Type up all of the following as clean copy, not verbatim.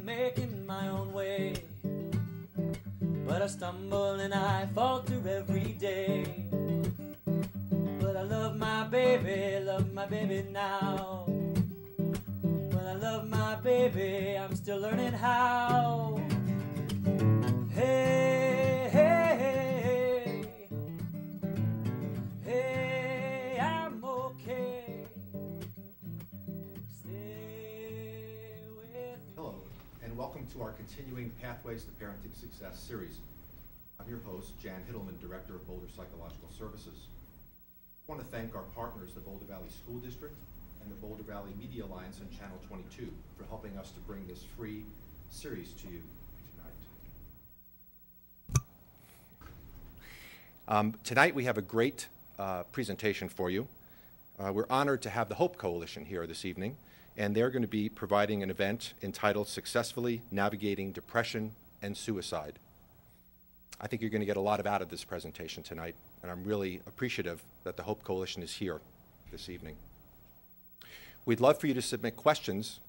making my own way, but I stumble and I falter every day. But I love my baby now. Well, I love my baby, I'm still learning how. Hey, hey, hey, hey, I'm okay. Stay with Hello, and welcome to our continuing Pathways to Parenting Success series. I'm your host, Jan Hittleman, Director of Boulder Psychological Services. I want to thank our partners, the Boulder Valley School District and the Boulder Valley Media Alliance and Channel 22, for helping us to bring this free series to you tonight. Tonight we have a great presentation for you. We're honored to have the Hope Coalition here this evening, and they're going to be providing an event entitled Successfully Navigating Depression and Suicide. I think you're going to get a lot out of this presentation tonight, and I'm really appreciative that the Hope Coalition is here this evening. We'd love for you to submit questions,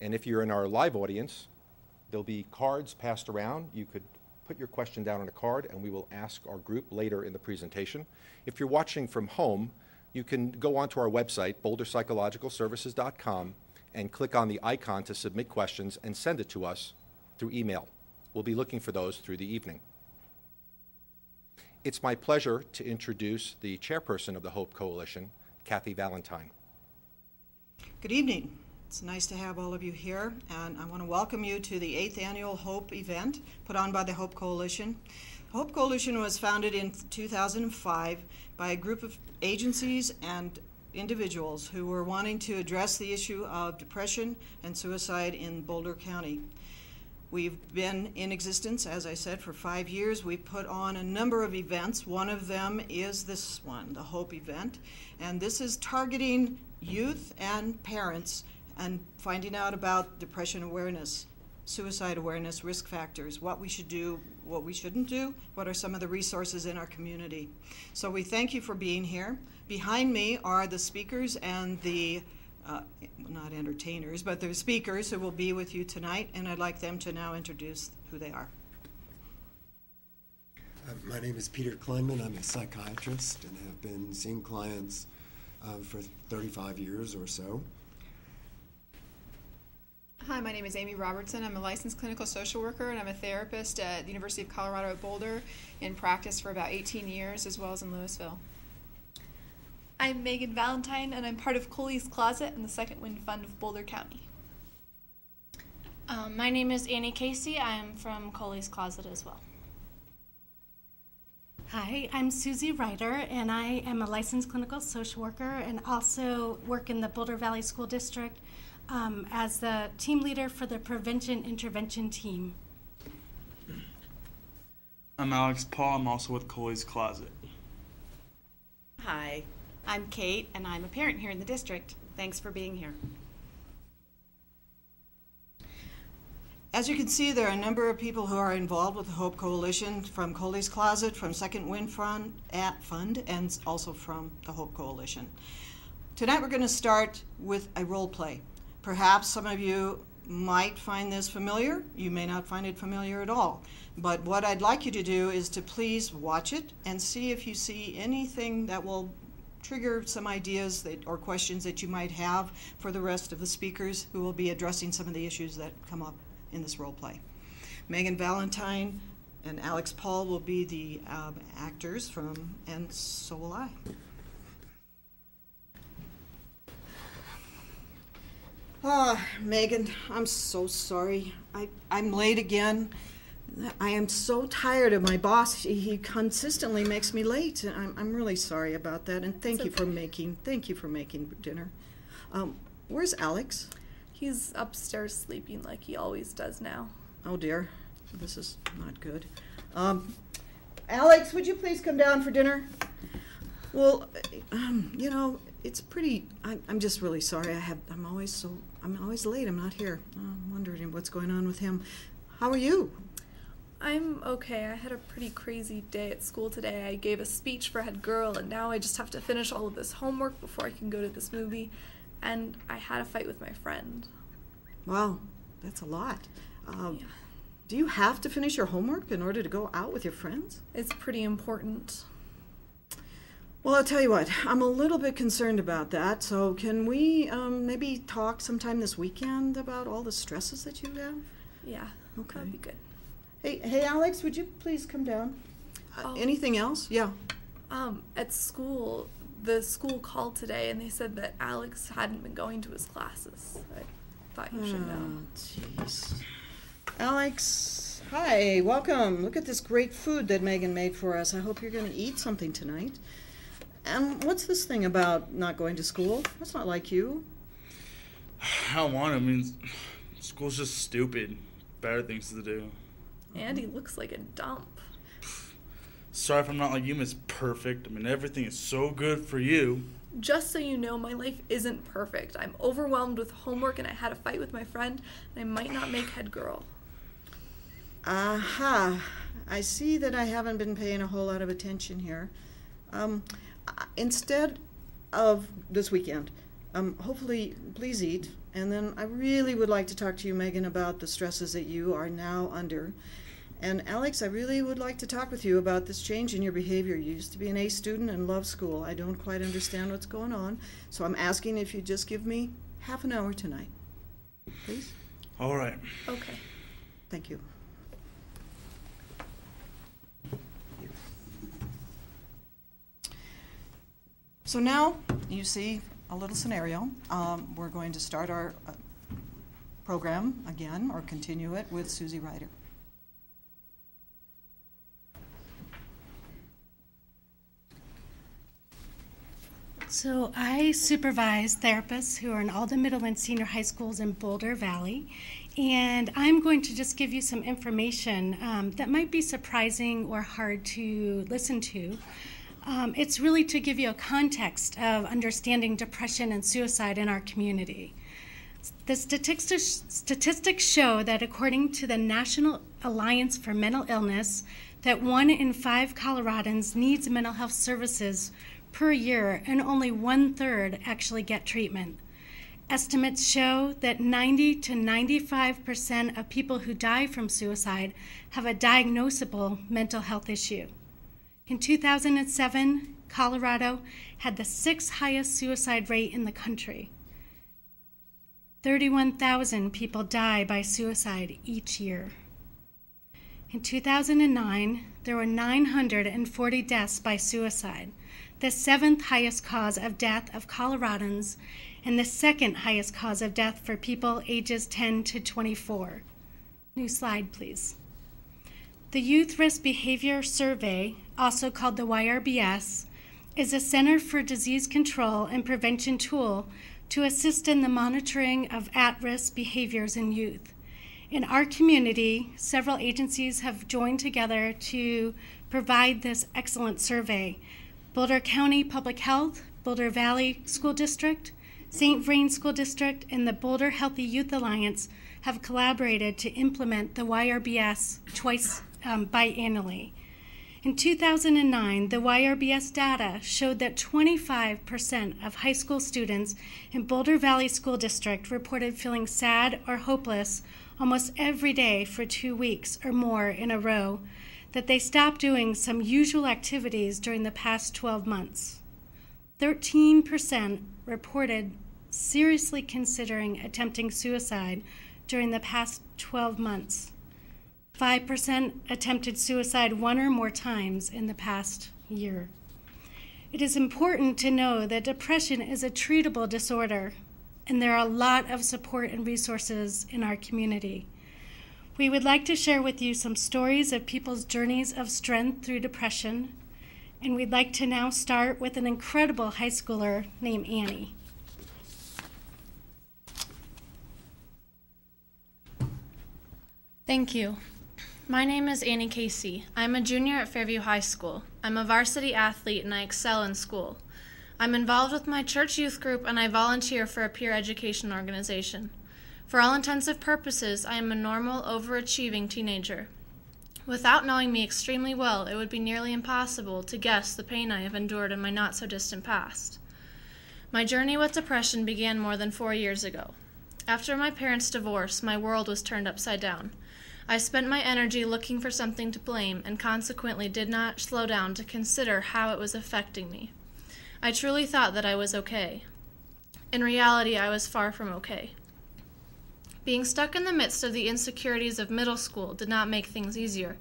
and if you're in our live audience, there'll be cards passed around. You could put your question down on a card, and we will ask our group later in the presentation. If you're watching from home, you can go onto our website, boulderpsychologicalservices.com, and click on the icon to submit questions and send it to us through email. We'll be looking for those through the evening. It's my pleasure to introduce the chairperson of the Hope Coalition, Kathy Valentine. Good evening. It's nice to have all of you here, and I want to welcome you to the 8th Annual Hope event put on by the Hope Coalition. The Hope Coalition was founded in 2005 by a group of agencies and individuals who were wanting to address the issue of depression and suicide in Boulder County. We've been in existence, as I said, for 5 years. We've put on a number of events. One of them is this one, the Hope event, and this is targeting youth and parents and finding out about depression awareness, suicide awareness, risk factors, what we should do, what we shouldn't do, what are some of the resources in our community. So we thank you for being here. Behind me are the speakers and the not entertainers, but the speakers who will be with you tonight, and I'd like them to now introduce who they are. My name is Peter Kleinman. I'm a psychiatrist and have been seeing clients for 35 years or so. Hi, my name is Amy Robertson. I'm a licensed clinical social worker, and I'm a therapist at the University of Colorado at Boulder in practice for about 18 years, as well as in Louisville. I'm Megan Valentine, and I'm part of Coley's Closet and the Second Wind Fund of Boulder County. My name is Annie Casey. I am from Coley's Closet as well. Hi, I'm Susie Ryder, and I am a licensed clinical social worker and also work in the Boulder Valley School District as the team leader for the Prevention Intervention Team. I'm Alex Paul. I'm also with Coley's Closet. Hi, I'm Kate, and I'm a parent here in the district. Thanks for being here. As you can see, there are a number of people who are involved with the Hope Coalition, from Coley's Closet, from Second Wind Fund, and also from the Hope Coalition. Tonight we're going to start with a role play. Perhaps some of you might find this familiar. You may not find it familiar at all. But what I'd like you to do is to please watch it and see if you see anything that will trigger some ideas or questions that you might have for the rest of the speakers who will be addressing some of the issues that come up in this role play. Megan Valentine and Alex Paul will be the actors and so will I. Megan, I'm so sorry. I'm late again. I am so tired of my boss. He consistently makes me late. I'm really sorry about that, and thank you for making dinner. Where's Alex? He's upstairs sleeping like he always does now. Oh dear, this is not good. Alex, would you please come down for dinner? Well, you know, it's pretty. I'm just really sorry. I'm always late. I'm not here. I'm wondering what's going on with him. How are you? I'm okay. I had a pretty crazy day at school today. I gave a speech for head girl, and now I just have to finish all of this homework before I can go to this movie. And I had a fight with my friend. Wow, that's a lot. Yeah. Do you have to finish your homework in order to go out with your friends? It's pretty important. Well, I'll tell you what, I'm a little bit concerned about that, so can we maybe talk sometime this weekend about all the stresses that you have? Yeah, Okay. that'd be good. Hey, Alex, would you please come down? Anything else? Yeah. At school, the school called today and they said that Alex hadn't been going to his classes. I thought you should know. Jeez. Alex, hi, welcome. Look at this great food that Megan made for us. I hope you're going to eat something tonight. And what's this thing about not going to school? That's not like you. I don't want to. I mean, school's just stupid. Better things to do. Andy looks like a dump. Sorry if I'm not like you, Miss Perfect. I mean, everything is so good for you. Just so you know, my life isn't perfect. I'm overwhelmed with homework and I had a fight with my friend and I might not make head girl. Aha. I see that I haven't been paying a whole lot of attention here. Instead of this weekend, hopefully, please eat. And then I really would like to talk to you, Megan, about the stresses that you are now under. And Alex, I really would like to talk with you about this change in your behavior. You used to be an A student and love school. I don't quite understand what's going on. So I'm asking if you just give me half an hour tonight. Please? All right. Okay. Thank you. So now you see a little scenario. We're going to start our program again, or continue it with Susie Ryder. So I supervise therapists who are in all the middle and senior high schools in Boulder Valley, and I'm going to just give you some information that might be surprising or hard to listen to. It's really to give you a context of understanding depression and suicide in our community. The statistics show that according to the National Alliance for Mental Illness, that 1 in 5 Coloradans needs mental health services per year, and only 1/3 actually get treatment. Estimates show that 90 to 95% of people who die from suicide have a diagnosable mental health issue. In 2007, Colorado had the 6th highest suicide rate in the country. 31,000 people die by suicide each year. In 2009, there were 940 deaths by suicide, the 7th highest cause of death of Coloradans, and the 2nd highest cause of death for people ages 10 to 24. New slide, please. The Youth Risk Behavior Survey, also called the YRBS, is a Center for Disease Control and Prevention tool to assist in the monitoring of at-risk behaviors in youth. In our community, several agencies have joined together to provide this excellent survey. Boulder County Public Health, Boulder Valley School District, St. Vrain School District, and the Boulder Healthy Youth Alliance have collaborated to implement the YRBS twice biannually. In 2009, the YRBS data showed that 25% of high school students in Boulder Valley School District reported feeling sad or hopeless almost every day for 2 weeks or more in a row, that they stopped doing some usual activities during the past 12 months. 13% reported seriously considering attempting suicide during the past 12 months. 5% attempted suicide 1 or more times in the past year. It is important to know that depression is a treatable disorder, and there are a lot of support and resources in our community. We would like to share with you some stories of people's journeys of strength through depression, and we'd like to now start with an incredible high schooler named Annie. Thank you. My name is Annie Casey. I'm a junior at Fairview High School. I'm a varsity athlete and I excel in school. I'm involved with my church youth group and I volunteer for a peer education organization. For all intensive purposes, I am a normal, overachieving teenager. Without knowing me extremely well, it would be nearly impossible to guess the pain I have endured in my not-so-distant past. My journey with depression began more than 4 years ago. After my parents' divorce, my world was turned upside down. I spent my energy looking for something to blame and consequently did not slow down to consider how it was affecting me. I truly thought that I was okay. In reality, I was far from okay. Being stuck in the midst of the insecurities of middle school did not make things easier.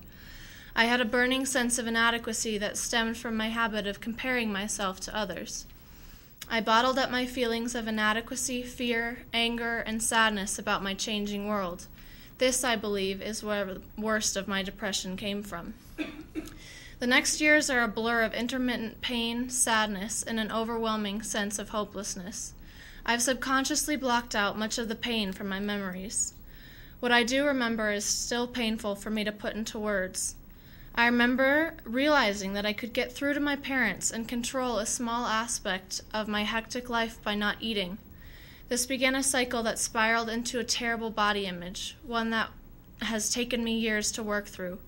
I had a burning sense of inadequacy that stemmed from my habit of comparing myself to others. I bottled up my feelings of inadequacy, fear, anger, and sadness about my changing world. This, I believe, is where the worst of my depression came from. The next years are a blur of intermittent pain, sadness, and an overwhelming sense of hopelessness. I've subconsciously blocked out much of the pain from my memories. What I do remember is still painful for me to put into words. I remember realizing that I could get through to my parents and control a small aspect of my hectic life by not eating. This began a cycle that spiraled into a terrible body image, one that has taken me years to work through.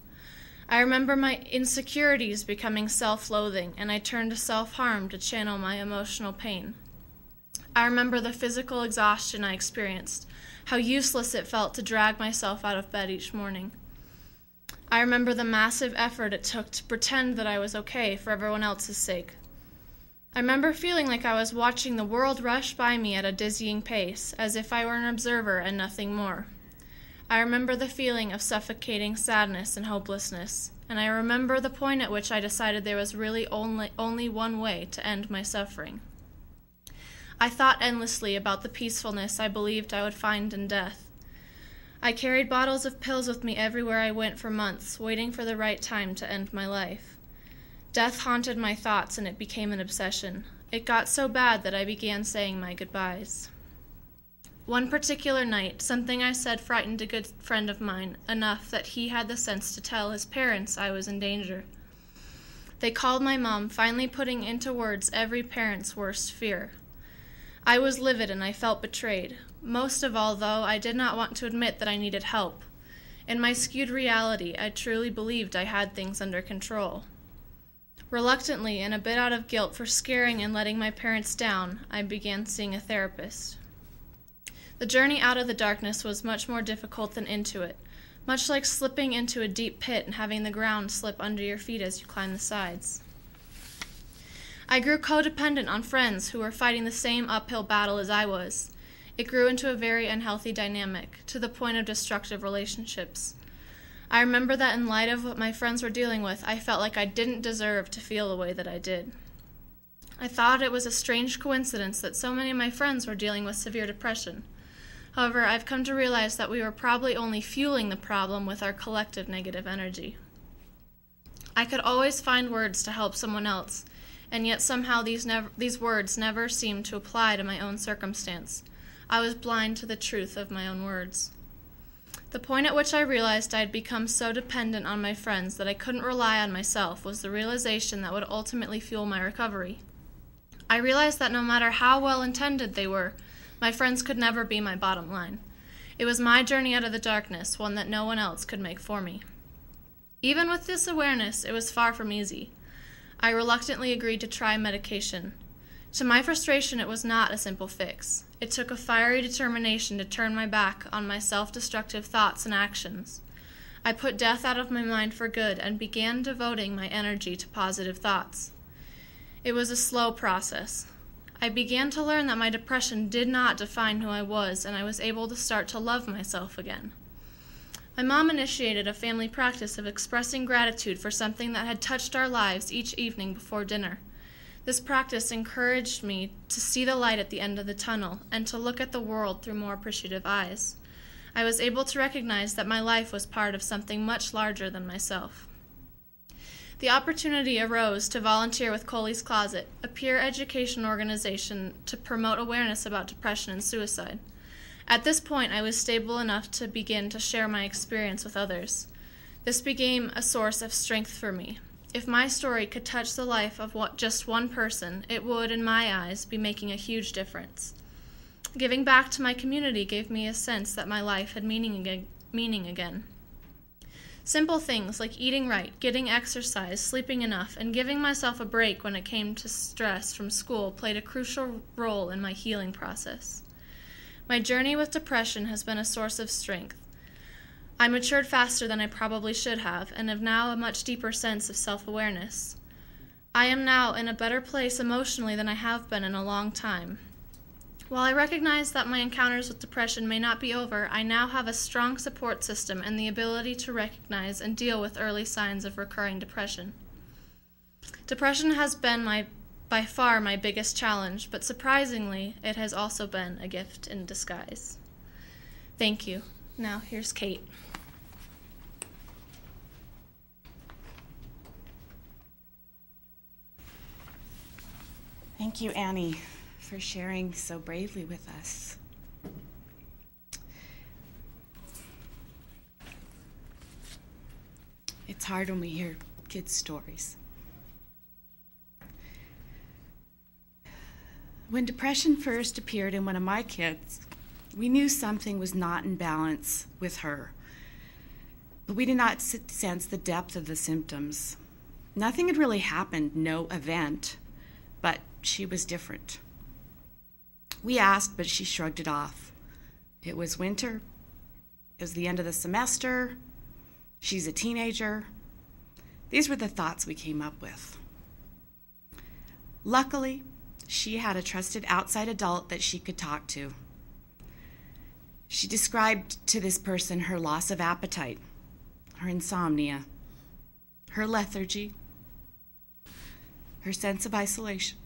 I remember my insecurities becoming self-loathing, and I turned to self-harm to channel my emotional pain. I remember the physical exhaustion I experienced, how useless it felt to drag myself out of bed each morning. I remember the massive effort it took to pretend that I was okay for everyone else's sake. I remember feeling like I was watching the world rush by me at a dizzying pace, as if I were an observer and nothing more. I remember the feeling of suffocating sadness and hopelessness, and I remember the point at which I decided there was really only one way to end my suffering. I thought endlessly about the peacefulness I believed I would find in death. I carried bottles of pills with me everywhere I went for months, waiting for the right time to end my life. Death haunted my thoughts, and it became an obsession. It got so bad that I began saying my goodbyes. One particular night, something I said frightened a good friend of mine enough that he had the sense to tell his parents I was in danger. They called my mom, finally putting into words every parent's worst fear. I was livid and I felt betrayed. Most of all, though, I did not want to admit that I needed help. In my skewed reality, I truly believed I had things under control. Reluctantly, and a bit out of guilt for scaring and letting my parents down, I began seeing a therapist. The journey out of the darkness was much more difficult than into it, much like slipping into a deep pit and having the ground slip under your feet as you climb the sides. I grew codependent on friends who were fighting the same uphill battle as I was. It grew into a very unhealthy dynamic, to the point of destructive relationships. I remember that in light of what my friends were dealing with, I felt like I didn't deserve to feel the way that I did. I thought it was a strange coincidence that so many of my friends were dealing with severe depression. However, I've come to realize that we were probably only fueling the problem with our collective negative energy. I could always find words to help someone else, and yet somehow these words never seemed to apply to my own circumstance. I was blind to the truth of my own words. The point at which I realized I had become so dependent on my friends that I couldn't rely on myself was the realization that would ultimately fuel my recovery. I realized that no matter how well-intended they were, my friends could never be my bottom line. It was my journey out of the darkness, one that no one else could make for me. Even with this awareness, it was far from easy. I reluctantly agreed to try medication. To my frustration, it was not a simple fix. It took a fiery determination to turn my back on my self-destructive thoughts and actions. I put death out of my mind for good and began devoting my energy to positive thoughts. It was a slow process. I began to learn that my depression did not define who I was, and I was able to start to love myself again. My mom initiated a family practice of expressing gratitude for something that had touched our lives each evening before dinner. This practice encouraged me to see the light at the end of the tunnel and to look at the world through more appreciative eyes. I was able to recognize that my life was part of something much larger than myself. The opportunity arose to volunteer with Coley's Closet, a peer education organization to promote awareness about depression and suicide. At this point, I was stable enough to begin to share my experience with others. This became a source of strength for me. If my story could touch the life of just one person, it would, in my eyes, be making a huge difference. Giving back to my community gave me a sense that my life had meaning again. Simple things like eating right, getting exercise, sleeping enough, and giving myself a break when it came to stress from school played a crucial role in my healing process. My journey with depression has been a source of strength. I matured faster than I probably should have, and have now a much deeper sense of self-awareness. I am now in a better place emotionally than I have been in a long time. While I recognize that my encounters with depression may not be over, I now have a strong support system and the ability to recognize and deal with early signs of recurring depression. Depression has been by far my biggest challenge, but surprisingly, it has also been a gift in disguise. Thank you. Now, here's Kate. Thank you, Annie, for sharing so bravely with us. It's hard when we hear kids' stories. When depression first appeared in one of my kids, we knew something was not in balance with her, but we did not sense the depth of the symptoms. Nothing had really happened, no event, but she was different. We asked, but she shrugged it off. It was winter. It was the end of the semester. She's a teenager. These were the thoughts we came up with. Luckily, she had a trusted outside adult that she could talk to. She described to this person her loss of appetite, her insomnia, her lethargy, her sense of isolation.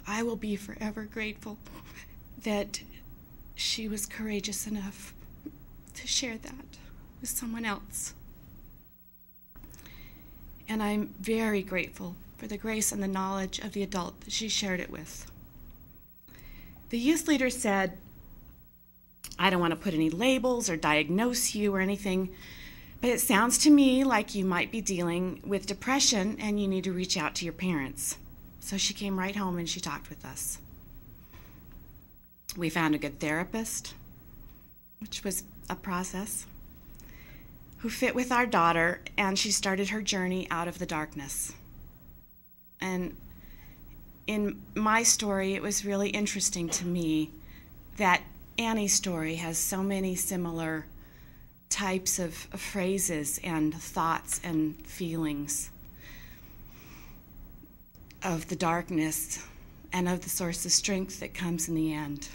I will be forever grateful that she was courageous enough to share that with someone else. And I'm very grateful for the grace and the knowledge of the adult that she shared it with. The youth leader said, "I don't want to put any labels or diagnose you or anything, but it sounds to me like you might be dealing with depression and you need to reach out to your parents." So she came right home and she talked with us. We found a good therapist, which was a process, who fit with our daughter, and she started her journey out of the darkness. And in my story, it was really interesting to me that Annie's story has so many similar types of phrases and thoughts and feelings of the darkness and of the source of strength that comes in the end.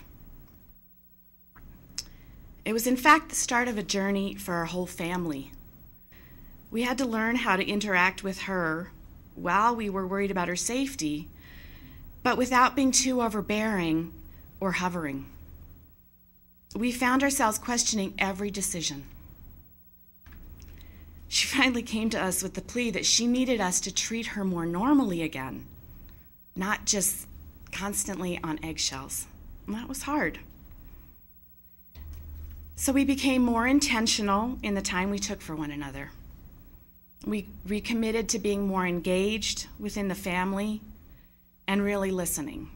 It was in fact the start of a journey for our whole family. We had to learn how to interact with her while we were worried about her safety, but without being too overbearing or hovering. We found ourselves questioning every decision. She finally came to us with the plea that she needed us to treat her more normally again, not just constantly on eggshells. And that was hard. So we became more intentional in the time we took for one another. We recommitted to being more engaged within the family and really listening.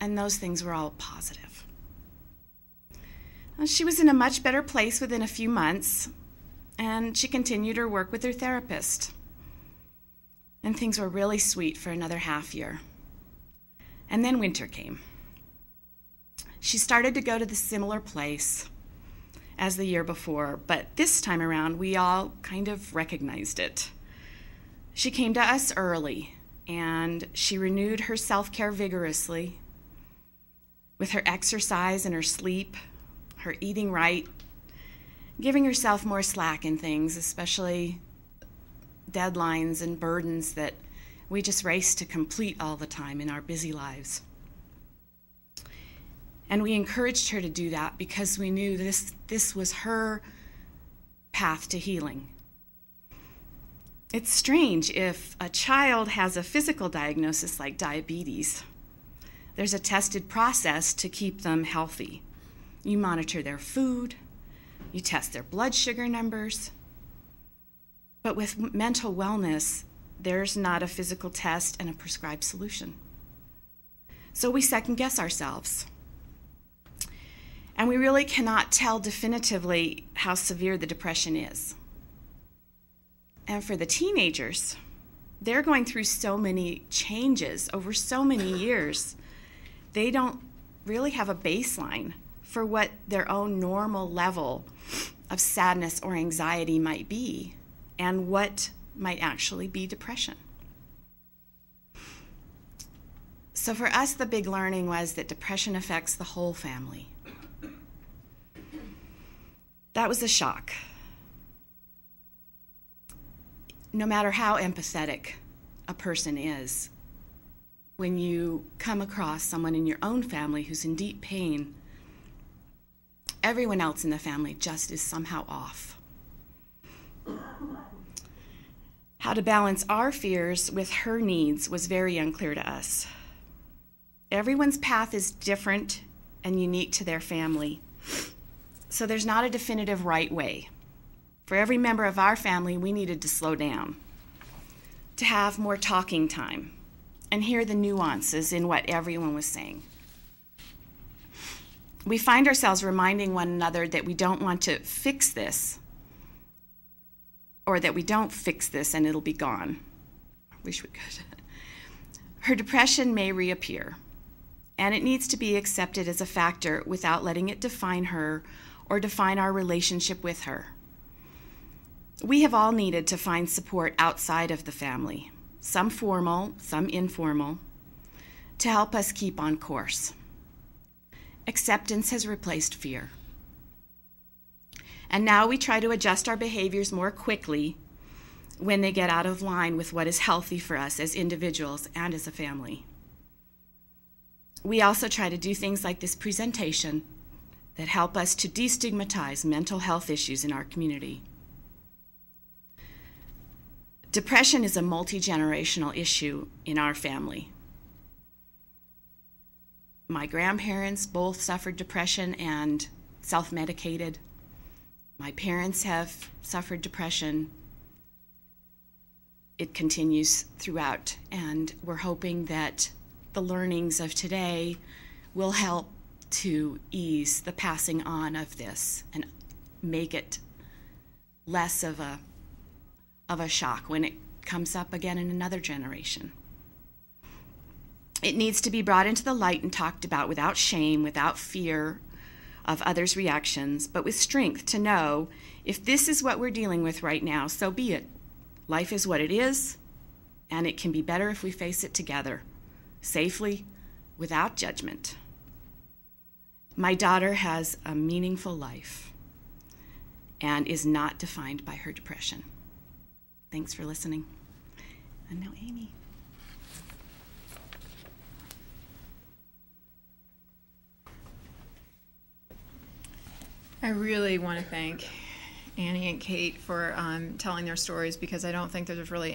And those things were all positive. She was in a much better place within a few months, and she continued her work with her therapist. And things were really sweet for another half year. And then winter came. She started to go to the similar place as the year before, but this time around, we all kind of recognized it. She came to us early, and she renewed her self-care vigorously with her exercise and her sleep, her eating right, giving herself more slack in things, especially deadlines and burdens that we just race to complete all the time in our busy lives. And we encouraged her to do that because we knew this was her path to healing. It's strange if a child has a physical diagnosis like diabetes. There's a tested process to keep them healthy. You monitor their food, you test their blood sugar numbers. But with mental wellness, there's not a physical test and a prescribed solution. So we second guess ourselves. And we really cannot tell definitively how severe the depression is. And for the teenagers, they're going through so many changes over so many years. They don't really have a baseline for what their own normal level of sadness or anxiety might be and what might actually be depression. So for us, the big learning was that depression affects the whole family. That was a shock. No matter how empathetic a person is, when you come across someone in your own family who's in deep pain, everyone else in the family just is somehow off. How to balance our fears with her needs was very unclear to us. Everyone's path is different and unique to their family, so there's not a definitive right way. For every member of our family, we needed to slow down, to have more talking time, and hear the nuances in what everyone was saying. We find ourselves reminding one another that we don't want to fix this, or that we don't fix this and it'll be gone. I wish we could. Her depression may reappear, and it needs to be accepted as a factor without letting it define her or define our relationship with her. We have all needed to find support outside of the family, some formal, some informal, to help us keep on course. Acceptance has replaced fear. And now we try to adjust our behaviors more quickly when they get out of line with what is healthy for us as individuals and as a family. We also try to do things like this presentation that help us to destigmatize mental health issues in our community. Depression is a multi-generational issue in our family. My grandparents both suffered depression and self-medicated. My parents have suffered depression. It continues throughout, and we're hoping that the learnings of today will help to ease the passing on of this and make it less of a shock when it comes up again in another generation. It needs to be brought into the light and talked about without shame, without fear of others' reactions, but with strength to know if this is what we're dealing with right now, so be it. Life is what it is, and it can be better if we face it together, safely, without judgment. My daughter has a meaningful life and is not defined by her depression. Thanks for listening. And now Amy. I really want to thank Annie and Kate for telling their stories, because I don't think there's really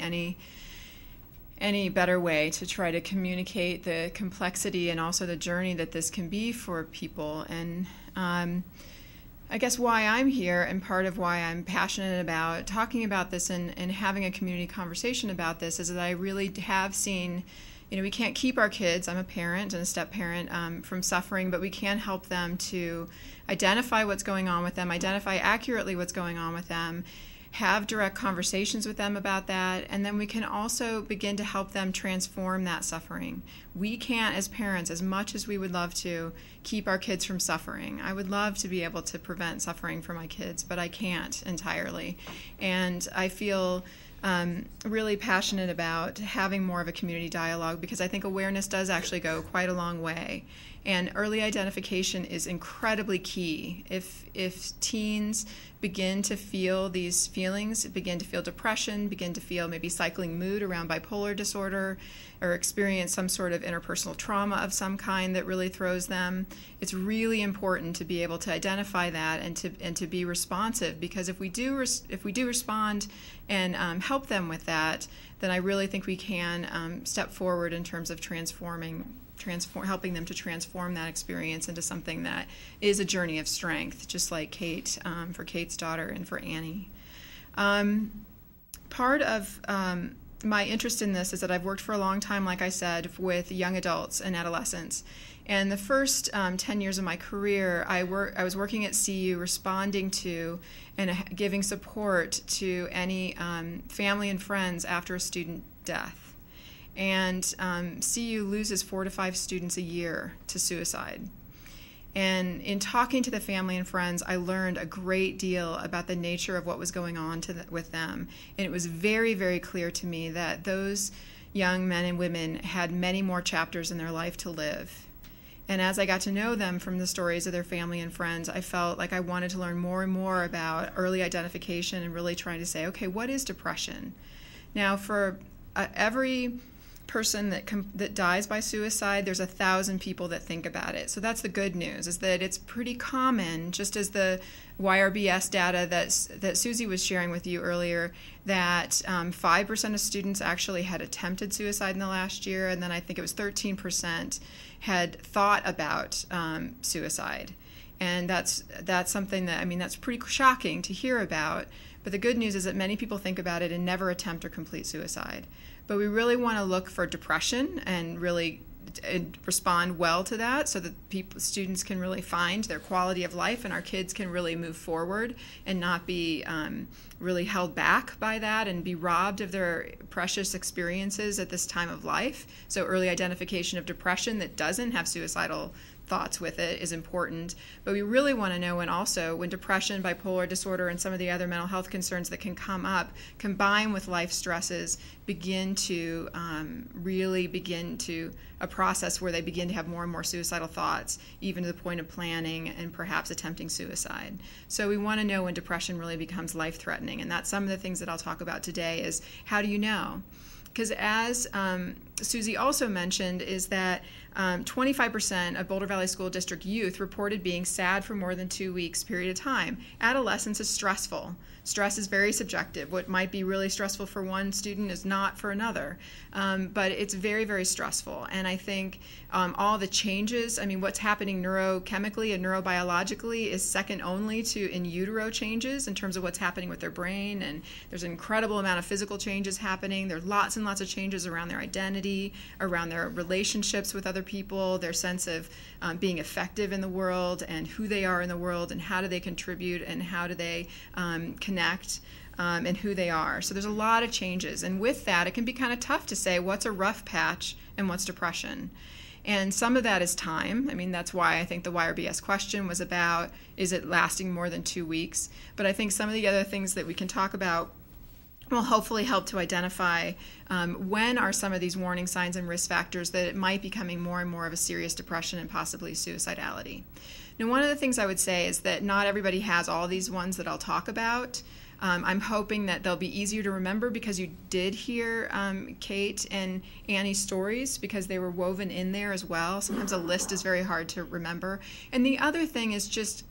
any better way to try to communicate the complexity and also the journey that this can be for people. And I guess why I'm here, and part of why I'm passionate about talking about this and having a community conversation about this, is that I really have seen, we can't keep our kids, I'm a parent and a step-parent, from suffering, but we can help them to identify what's going on with them, identify accurately what's going on with them, have direct conversations with them about that, and then we can also begin to help them transform that suffering. We can't, as parents, as much as we would love to, keep our kids from suffering. I would love to be able to prevent suffering for my kids, but I can't entirely. And I feel really passionate about having more of a community dialogue, because I think awareness does actually go quite a long way. And early identification is incredibly key. If teens begin to feel these feelings, begin to feel depression, begin to feel maybe cycling mood around bipolar disorder, or experience some sort of interpersonal trauma of some kind that really throws them, it's really important to be able to identify that and to be responsive. Because if we do respond and help them with that, then I really think we can step forward in terms of helping them to transform that experience into something that is a journey of strength, just like Kate, for Kate's daughter and for Annie. Part of my interest in this is that I've worked for a long time, like I said, with young adults and adolescents. And the first 10 years of my career, I was working at CU, responding to and giving support to any family and friends after a student death. And CU loses 4 to 5 students a year to suicide. And in talking to the family and friends, I learned a great deal about the nature of what was going on with them. And it was very, very clear to me that those young men and women had many more chapters in their life to live. And as I got to know them from the stories of their family and friends, I felt like I wanted to learn more and more about early identification and really trying to say, okay, what is depression? Now, for every person that dies by suicide, there's 1,000 people that think about it. So that's the good news, is that it's pretty common, just as the YRBS data that Susie was sharing with you earlier, that 5% of students actually had attempted suicide in the last year, and then I think it was 13% had thought about suicide. And that's something that, that's pretty shocking to hear about. But the good news is that many people think about it and never attempt or complete suicide. But we really want to look for depression and really respond well to that, so that students can really find their quality of life, and our kids can really move forward and not be really held back by that and be robbed of their precious experiences at this time of life. So early identification of depression that doesn't have suicidal thoughts with it is important. But we really want to know when depression, bipolar disorder, and some of the other mental health concerns that can come up combine with life stresses, begin to a process where they begin to have more and more suicidal thoughts, even to the point of planning and perhaps attempting suicide. So we want to know when depression really becomes life-threatening, and that's some of the things that I'll talk about today is how do you know? Because as Susie also mentioned, is that 25% of Boulder Valley School District youth reported being sad for more than 2 weeks period of time. Adolescence is stressful. Stress is very subjective. What might be really stressful for one student is not for another. But it's very, very stressful. And I think all the changes, what's happening neurochemically and neurobiologically is second only to in utero changes in terms of what's happening with their brain. And there's an incredible amount of physical changes happening. There's lots and lots of changes around their identity, around their relationships with other people, their sense of being effective in the world and who they are in the world and how do they contribute and how do they connect and who they are. So there's a lot of changes. And with that, it can be kind of tough to say what's a rough patch and what's depression. And some of that is time. That's why I think the YRBS question was about, is it lasting more than 2 weeks? But I think some of the other things that we can talk about will hopefully help to identify when are some of these warning signs and risk factors that it might be becoming more and more of a serious depression and possibly suicidality. Now, one of the things I would say is that not everybody has all these ones that I'll talk about. I'm hoping that they'll be easier to remember because you did hear Kate and Annie's stories because they were woven in there as well. Sometimes a list is very hard to remember. And the other thing is just,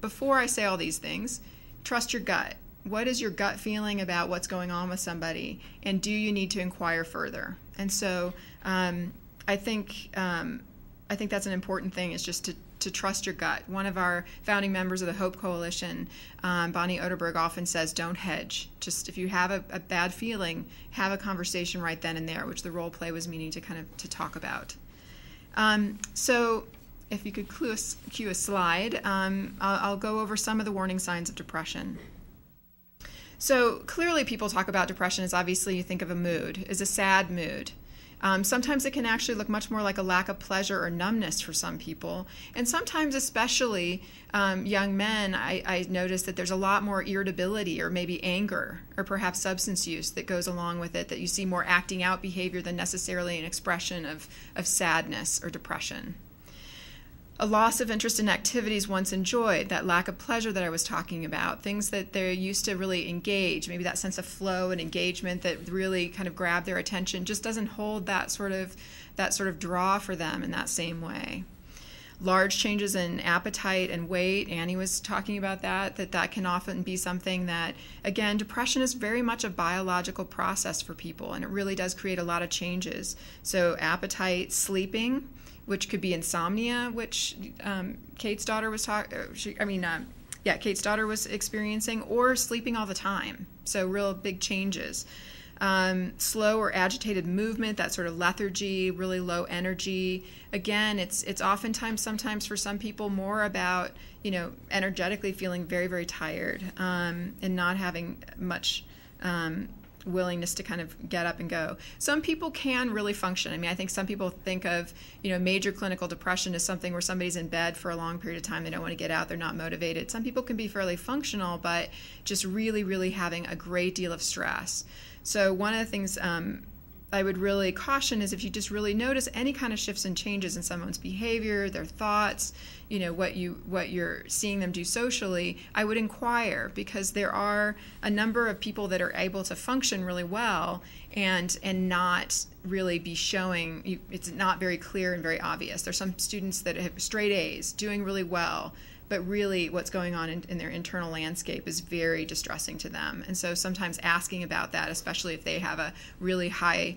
before I say all these things, trust your gut. What is your gut feeling about what's going on with somebody, and do you need to inquire further? And so I think that's an important thing, is just to trust your gut. One of our founding members of the Hope Coalition, Bonnie Oderberg, often says, don't hedge. Just if you have a bad feeling, have a conversation right then and there, which the role play was meaning to talk about. So if you could cue a slide, I'll go over some of the warning signs of depression. So clearly people talk about depression as, obviously you think of a mood, as a sad mood. Sometimes it can actually look much more like a lack of pleasure or numbness for some people. And sometimes, especially young men, I notice that there's a lot more irritability or maybe anger or perhaps substance use that goes along with it, that you see more acting out behavior than necessarily an expression of sadness or depression. A loss of interest in activities once enjoyed, that lack of pleasure that I was talking about, things that they're used to really engage, maybe that sense of flow and engagement that really kind of grabbed their attention, just doesn't hold that sort of draw for them in that same way. Large changes in appetite and weight, Annie was talking about that can often be something that, again, depression is very much a biological process for people, and it really does create a lot of changes. So appetite, sleeping, which could be insomnia, which Kate's daughter was Kate's daughter was experiencing, or sleeping all the time. So real big changes. Slow or agitated movement, that sort of lethargy, really low energy. Again, it's oftentimes, sometimes for some people, more about, energetically feeling very, very tired and not having much willingness to kind of get up and go. Some people can really function. I mean, I think some people think of, major clinical depression as something where somebody's in bed for a long period of time. They don't want to get out. They're not motivated. Some people can be fairly functional, but just really, really having a great deal of stress. So one of the things I would really caution is if you just really notice any kind of shifts and changes in someone's behavior, their thoughts, what you're seeing them do socially, I would inquire, because there are a number of people that are able to function really well and not really be showing, it's not very clear and very obvious. There's some students that have straight A's, doing really well, but really what's going on in their internal landscape is very distressing to them. And so sometimes asking about that, especially if they have a really high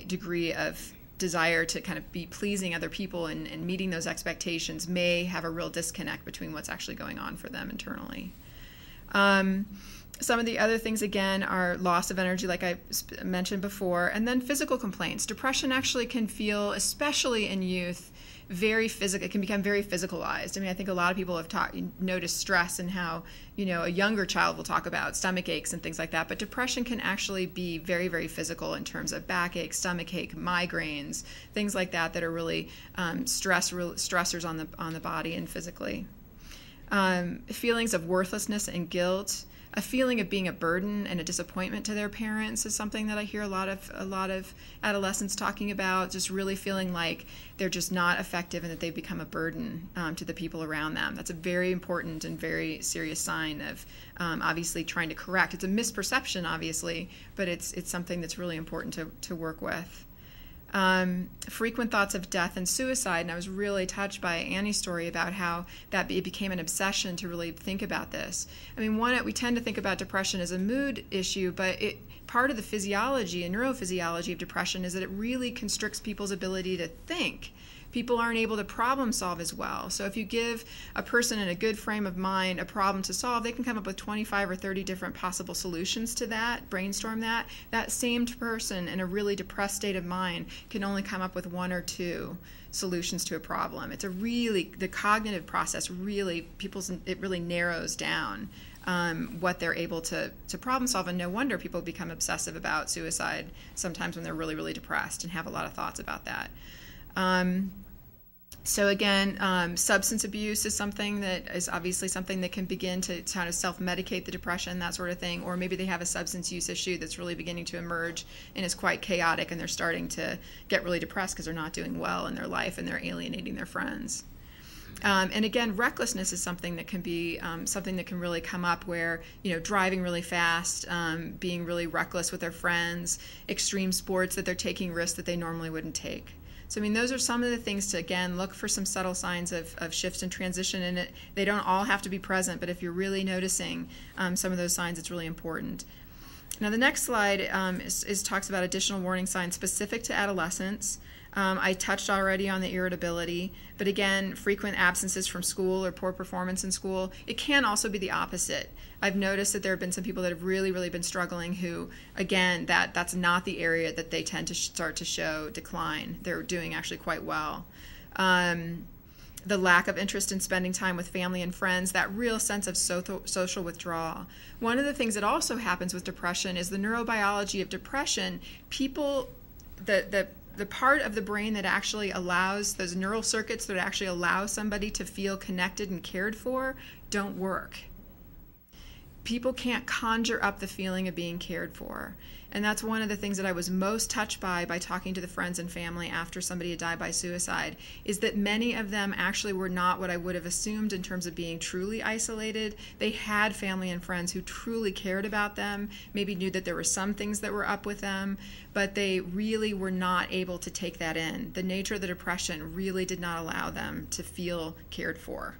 degree of desire to kind of be pleasing other people and meeting those expectations, may have a real disconnect between what's actually going on for them internally. Some of the other things, again, are loss of energy, like I mentioned before, and then physical complaints. Depression actually can feel, especially in youth, very physical. It can become very physicalized. I mean, I think a lot of people have noticed stress and how, a younger child will talk about stomach aches and things like that. But depression can actually be very, very physical in terms of backache, stomach ache, migraines, things like that are really stressors on the body and physically. Feelings of worthlessness and guilt. A feeling of being a burden and a disappointment to their parents is something that I hear a lot of adolescents talking about, just really feeling like they're just not effective and that they've become a burden to the people around them. That's a very important and very serious sign of obviously trying to correct. It's a misperception, obviously, but it's something that's really important to work with. Frequent thoughts of death and suicide, and I was really touched by Annie's story about how it became an obsession to really think about this. I mean, we tend to think about depression as a mood issue, but part of the physiology and neurophysiology of depression is that it really constricts people's ability to think. People aren't able to problem solve as well. So if you give a person in a good frame of mind a problem to solve, they can come up with 25 or 30 different possible solutions to that, brainstorm that. That same person in a really depressed state of mind can only come up with 1 or 2 solutions to a problem. The cognitive process really narrows down what they're able to problem solve, and no wonder people become obsessive about suicide sometimes when they're really, really depressed and have a lot of thoughts about that. So again, substance abuse is something that is obviously something that can begin to kind of self-medicate the depression, that sort of thing, or maybe they have a substance use issue that's really beginning to emerge and is quite chaotic, and they're starting to get really depressed because they're not doing well in their life and they're alienating their friends. And again, recklessness is something that can be something that can really come up where, driving really fast, being really reckless with their friends, extreme sports that they're taking risks that they normally wouldn't take. So, I mean, those are some of the things to, again, look for some subtle signs of shifts and transition in it. They don't all have to be present, but if you're really noticing some of those signs, it's really important. Now, the next slide talks about additional warning signs specific to adolescents. I touched already on the irritability, but again, frequent absences from school or poor performance in school. It can also be the opposite. I've noticed that there have been some people that have really, really been struggling who, again, that's not the area that they tend to start to show decline. They're doing actually quite well. The lack of interest in spending time with family and friends, that real sense of social withdrawal. One of the things that also happens with depression is the neurobiology of depression. The part of the brain that actually allows, those neural circuits that actually allow somebody to feel connected and cared for, don't work. People can't conjure up the feeling of being cared for. And that's one of the things that I was most touched by talking to the friends and family after somebody had died by suicide, is that many of them actually were not what I would have assumed in terms of being truly isolated. They had family and friends who truly cared about them, maybe knew that there were some things that were up with them, but they really were not able to take that in. The nature of the depression really did not allow them to feel cared for.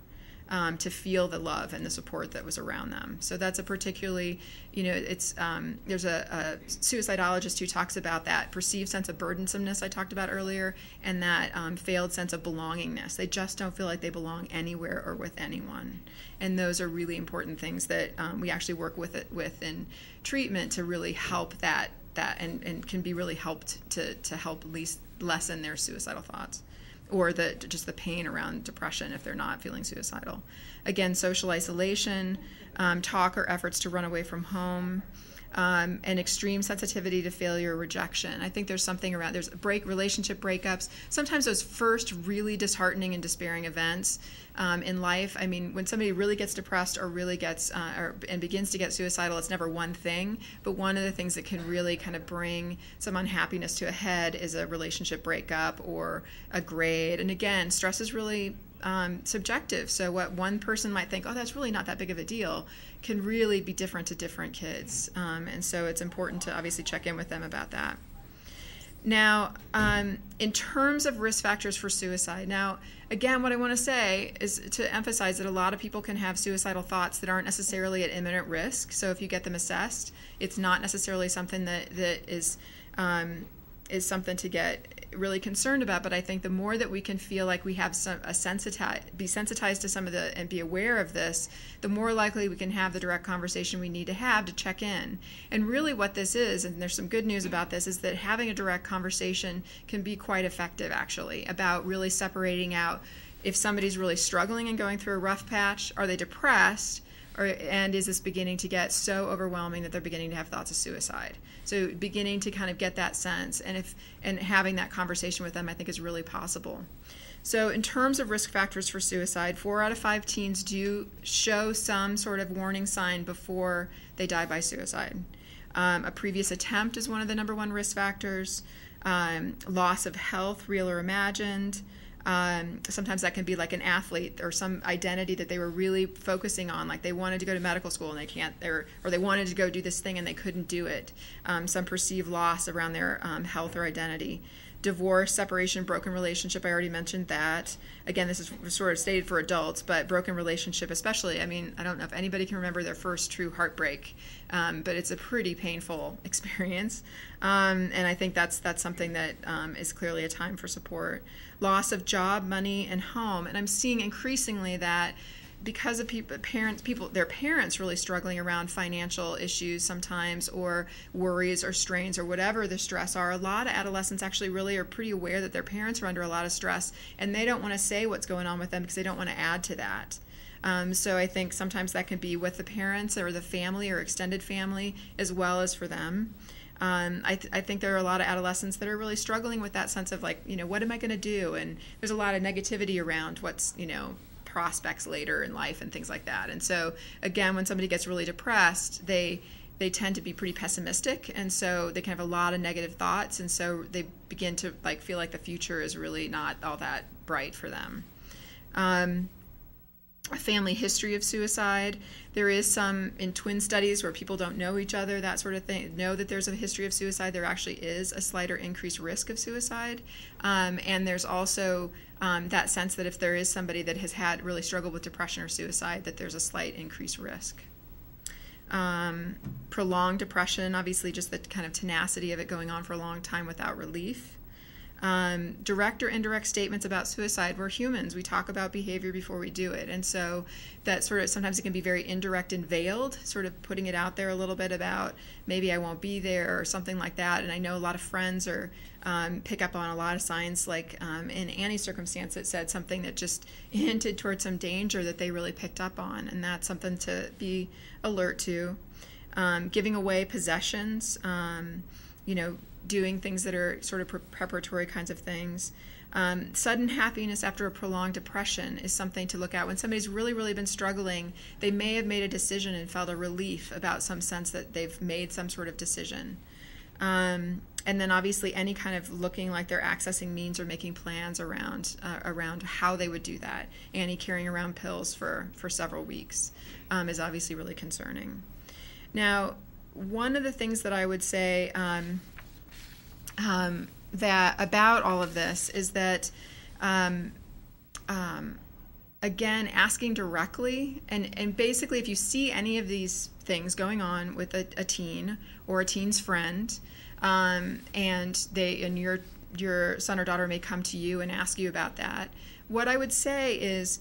To feel the love and the support that was around them. So that's a particularly, there's a suicidologist who talks about that perceived sense of burdensomeness I talked about earlier, and that failed sense of belongingness. They just don't feel like they belong anywhere or with anyone. And those are really important things that we actually work with in treatment to really help that and can be really helped to help lessen their suicidal thoughts, or just the pain around depression if they're not feeling suicidal. Again, social isolation, talk or efforts to run away from home, and extreme sensitivity to failure or rejection. I think there's something around, there's relationship breakups. Sometimes those first really disheartening and despairing events in life, I mean, when somebody really gets depressed or really gets, and begins to get suicidal, it's never one thing, but one of the things that can really kind of bring some unhappiness to a head is a relationship breakup or a grade. And again, stress is really subjective. So what one person might think, oh, that's really not that big of a deal, can really be different to different kids. And so it's important to obviously check in with them about that. Now, in terms of risk factors for suicide, now, again, what I want to say is to emphasize that a lot of people can have suicidal thoughts that aren't necessarily at imminent risk. So if you get them assessed, it's not necessarily something that is something to get really concerned about. But I think the more that we can feel like we have be sensitized to some of the and be aware of this, the more likely we can have the direct conversation we need to have to check in. And really what this is, and there's some good news about this, is that having a direct conversation can be quite effective, actually, about really separating out if somebody's really struggling and going through a rough patch, are they depressed, and is this beginning to get so overwhelming that they're beginning to have thoughts of suicide? So beginning to kind of get that sense, and having that conversation with them, I think, is really possible. So in terms of risk factors for suicide, 4 out of 5 teens do show some sort of warning sign before they die by suicide. A previous attempt is one of the number one risk factors. Loss of health, real or imagined. Sometimes that can be like an athlete or some identity that they were really focusing on, like they wanted to go to medical school and they can't, or they wanted to go do this thing and they couldn't do it. Some perceived loss around their health or identity. Divorce, separation, broken relationship, I already mentioned that. Again, this is sort of stated for adults, but broken relationship especially. I mean, I don't know if anybody can remember their first true heartbreak, but it's a pretty painful experience. And I think that's something that is clearly a time for support. Loss of job, money, and home. And I'm seeing increasingly that because of their parents really struggling around financial issues sometimes, or worries or strains or whatever the stress are, a lot of adolescents actually really are pretty aware that their parents are under a lot of stress, and they don't want to say what's going on with them because they don't want to add to that. So I think sometimes that can be with the parents or the family or extended family as well as for them. I think there are a lot of adolescents that are really struggling with that sense of like, what am I going to do? And there's a lot of negativity around what's, prospects later in life and things like that. And so again, when somebody gets really depressed, they tend to be pretty pessimistic, and so they can have a lot of negative thoughts, and so they begin to like feel like the future is really not all that bright for them. A family history of suicide. There is some in twin studies where people don't know each other, that sort of thing, know that there's a history of suicide. There actually is a slight or increased risk of suicide. And there's also that sense that if there is somebody that has had really struggled with depression or suicide, that there's a slight increased risk. Prolonged depression, obviously just the kind of tenacity of it going on for a long time without relief. Direct or indirect statements about suicide. We're humans. We talk about behavior before we do it. And so that sort of, sometimes it can be very indirect and veiled, sort of putting it out there a little bit about maybe I won't be there or something like that. And I know a lot of friends are pick up on a lot of signs, like in Annie's circumstance, it said something that just hinted towards some danger that they really picked up on. And that's something to be alert to. Giving away possessions, doing things that are sort of preparatory kinds of things. Sudden happiness after a prolonged depression is something to look at. When somebody's really, really been struggling, they may have made a decision and felt a relief about some sense that they've made some sort of decision. And then obviously any kind of looking like they're accessing means or making plans around how they would do that. Annie carrying around pills for several weeks is obviously really concerning. Now, one of the things that I would say that about all of this is that, again, asking directly, and basically if you see any of these things going on with a teen or a teen's friend, and your son or daughter may come to you and ask you about that, what I would say is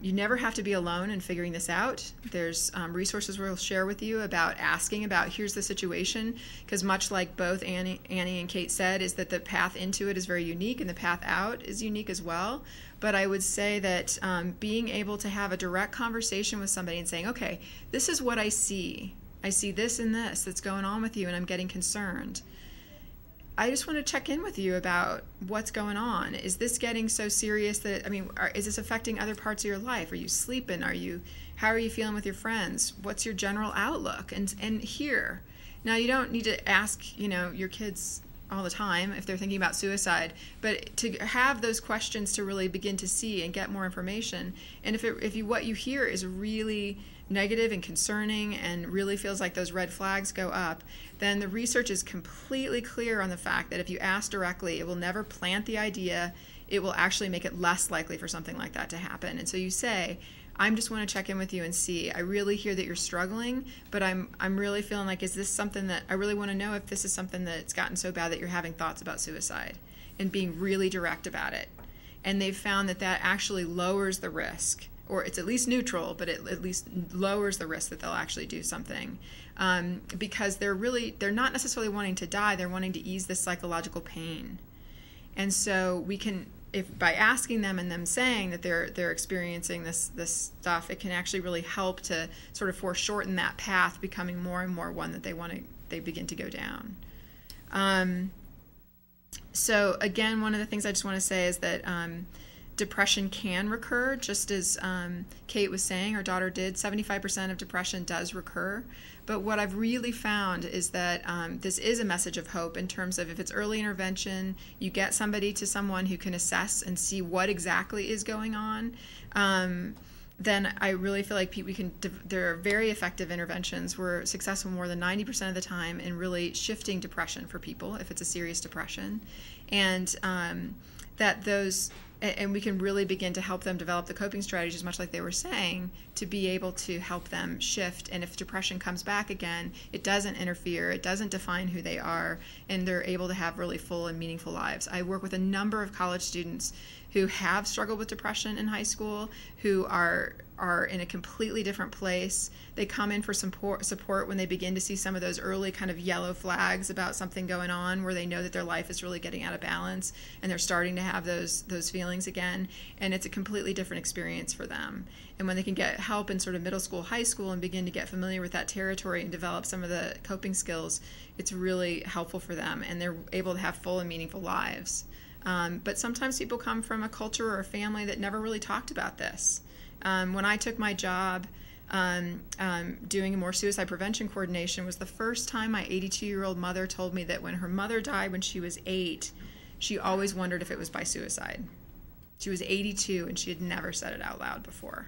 you never have to be alone in figuring this out. There's resources we'll share with you about asking about, here's the situation, because much like both Annie and Kate said, is that the path into it is very unique and the path out is unique as well. But I would say that being able to have a direct conversation with somebody and saying, okay, this is what I see. I see this and this that's going on with you, and I'm getting concerned. I just want to check in with you about what's going on. Is this getting so serious that, is this affecting other parts of your life? Are you sleeping? How are you feeling with your friends? What's your general outlook? And here. Now, you don't need to ask, your kids all the time if they're thinking about suicide, but to have those questions to really begin to see and get more information. And if what you hear is really negative and concerning and really feels like those red flags go up, then the research is completely clear on the fact that if you ask directly, it will never plant the idea. It will actually make it less likely for something like that to happen. And so you say, I just want to check in with you and see. I really hear that you're struggling, but I'm really feeling like, is this something that I really want to know if this is something that's gotten so bad that you're having thoughts about suicide, and being really direct about it. And they've found that actually lowers the risk, or it's at least neutral, but it at least lowers the risk that they'll actually do something, because they're not necessarily wanting to die, they're wanting to ease this psychological pain. And so we can, if by asking them and them saying that they're experiencing this stuff, it can actually really help to sort of foreshorten that path becoming more and more one that they begin to go down. So again, one of the things I just want to say is that depression can recur, just as Kate was saying, our daughter did. 75% of depression does recur. But what I've really found is that this is a message of hope in terms of if it's early intervention, you get somebody to someone who can assess and see what exactly is going on, then I really feel like there are very effective interventions. We're successful more than 90% of the time in really shifting depression for people if it's a serious depression. And and we can really begin to help them develop the coping strategies, much like they were saying, to be able to help them shift. And if depression comes back again, it doesn't interfere, it doesn't define who they are, and they're able to have really full and meaningful lives. I work with a number of college students who have struggled with depression in high school, who are in a completely different place. They come in for support when they begin to see some of those early kind of yellow flags about something going on, where they know that their life is really getting out of balance and they're starting to have those feelings again, and it's a completely different experience for them. And when they can get help in sort of middle school, high school, and begin to get familiar with that territory and develop some of the coping skills, it's really helpful for them, and they're able to have full and meaningful lives. But sometimes people come from a culture or a family that never really talked about this. When I took my job doing more suicide prevention coordination, was the first time my 82-year-old mother told me that when her mother died when she was 8, she always wondered if it was by suicide. She was 82 and she had never said it out loud before.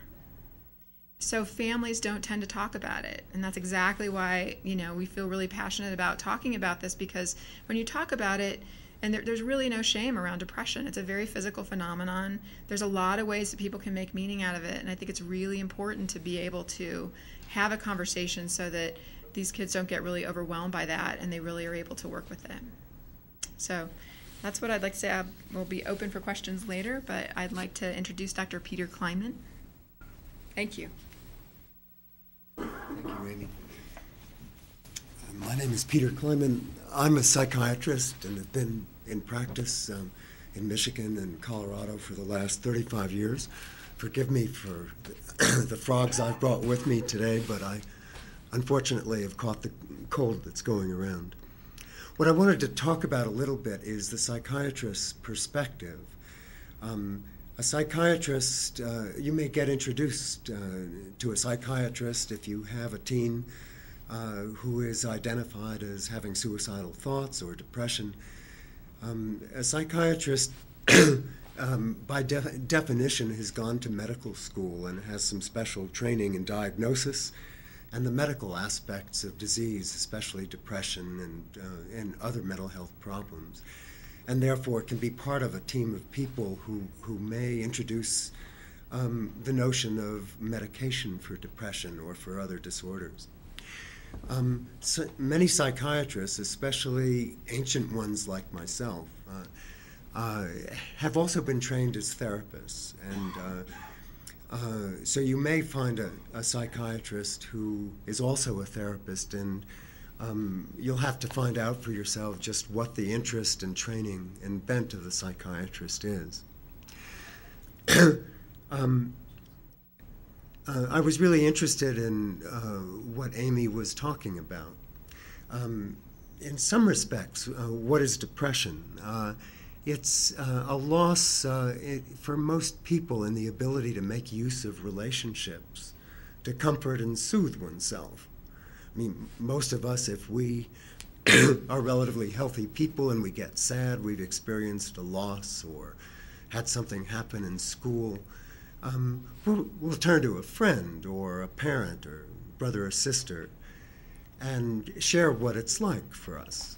So families don't tend to talk about it, and that's exactly why we feel really passionate about talking about this, because when you talk about it, and there's really no shame around depression. It's a very physical phenomenon. There's a lot of ways that people can make meaning out of it, and I think it's really important to be able to have a conversation so that these kids don't get really overwhelmed by that, and they really are able to work with it. So that's what I'd like to say. We'll be open for questions later, but I'd like to introduce Dr. Peter Kleinman. Thank you. Thank you, Amy. My name is Peter Kleinman. I'm a psychiatrist and have been in practice in Michigan and Colorado for the last 35 years. Forgive me for the frogs I've brought with me today, but I unfortunately have caught the cold that's going around. What I wanted to talk about a little bit is the psychiatrist's perspective. A psychiatrist, you may get introduced to a psychiatrist if you have a teen who is identified as having suicidal thoughts or depression. A psychiatrist, by definition, has gone to medical school and has some special training in diagnosis and the medical aspects of disease, especially depression and other mental health problems, and therefore can be part of a team of people who may introduce the notion of medication for depression or for other disorders. So many psychiatrists, especially ancient ones like myself, have also been trained as therapists, and so you may find a psychiatrist who is also a therapist, and you'll have to find out for yourself just what the interest and training and bent of the psychiatrist is. I was really interested in what Amy was talking about. In some respects, what is depression? It's a loss for most people in the ability to make use of relationships, to comfort and soothe oneself. I mean, most of us, if we are relatively healthy people and we get sad, we've experienced a loss or had something happen in school, we'll turn to a friend or a parent or brother or sister and share what it's like for us.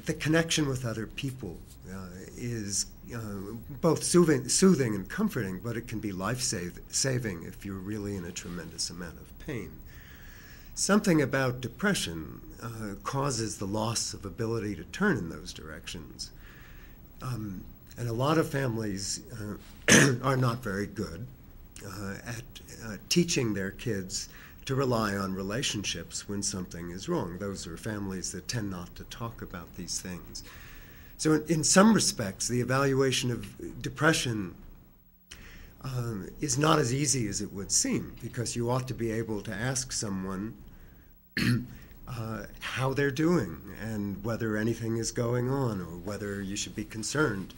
The connection with other people is both soothing and comforting, but it can be life-saving if you're really in a tremendous amount of pain. Something about depression causes the loss of ability to turn in those directions. And a lot of families are not very good at teaching their kids to rely on relationships when something is wrong. Those are families that tend not to talk about these things. So in some respects, the evaluation of depression is not as easy as it would seem, because you ought to be able to ask someone how they're doing and whether anything is going on or whether you should be concerned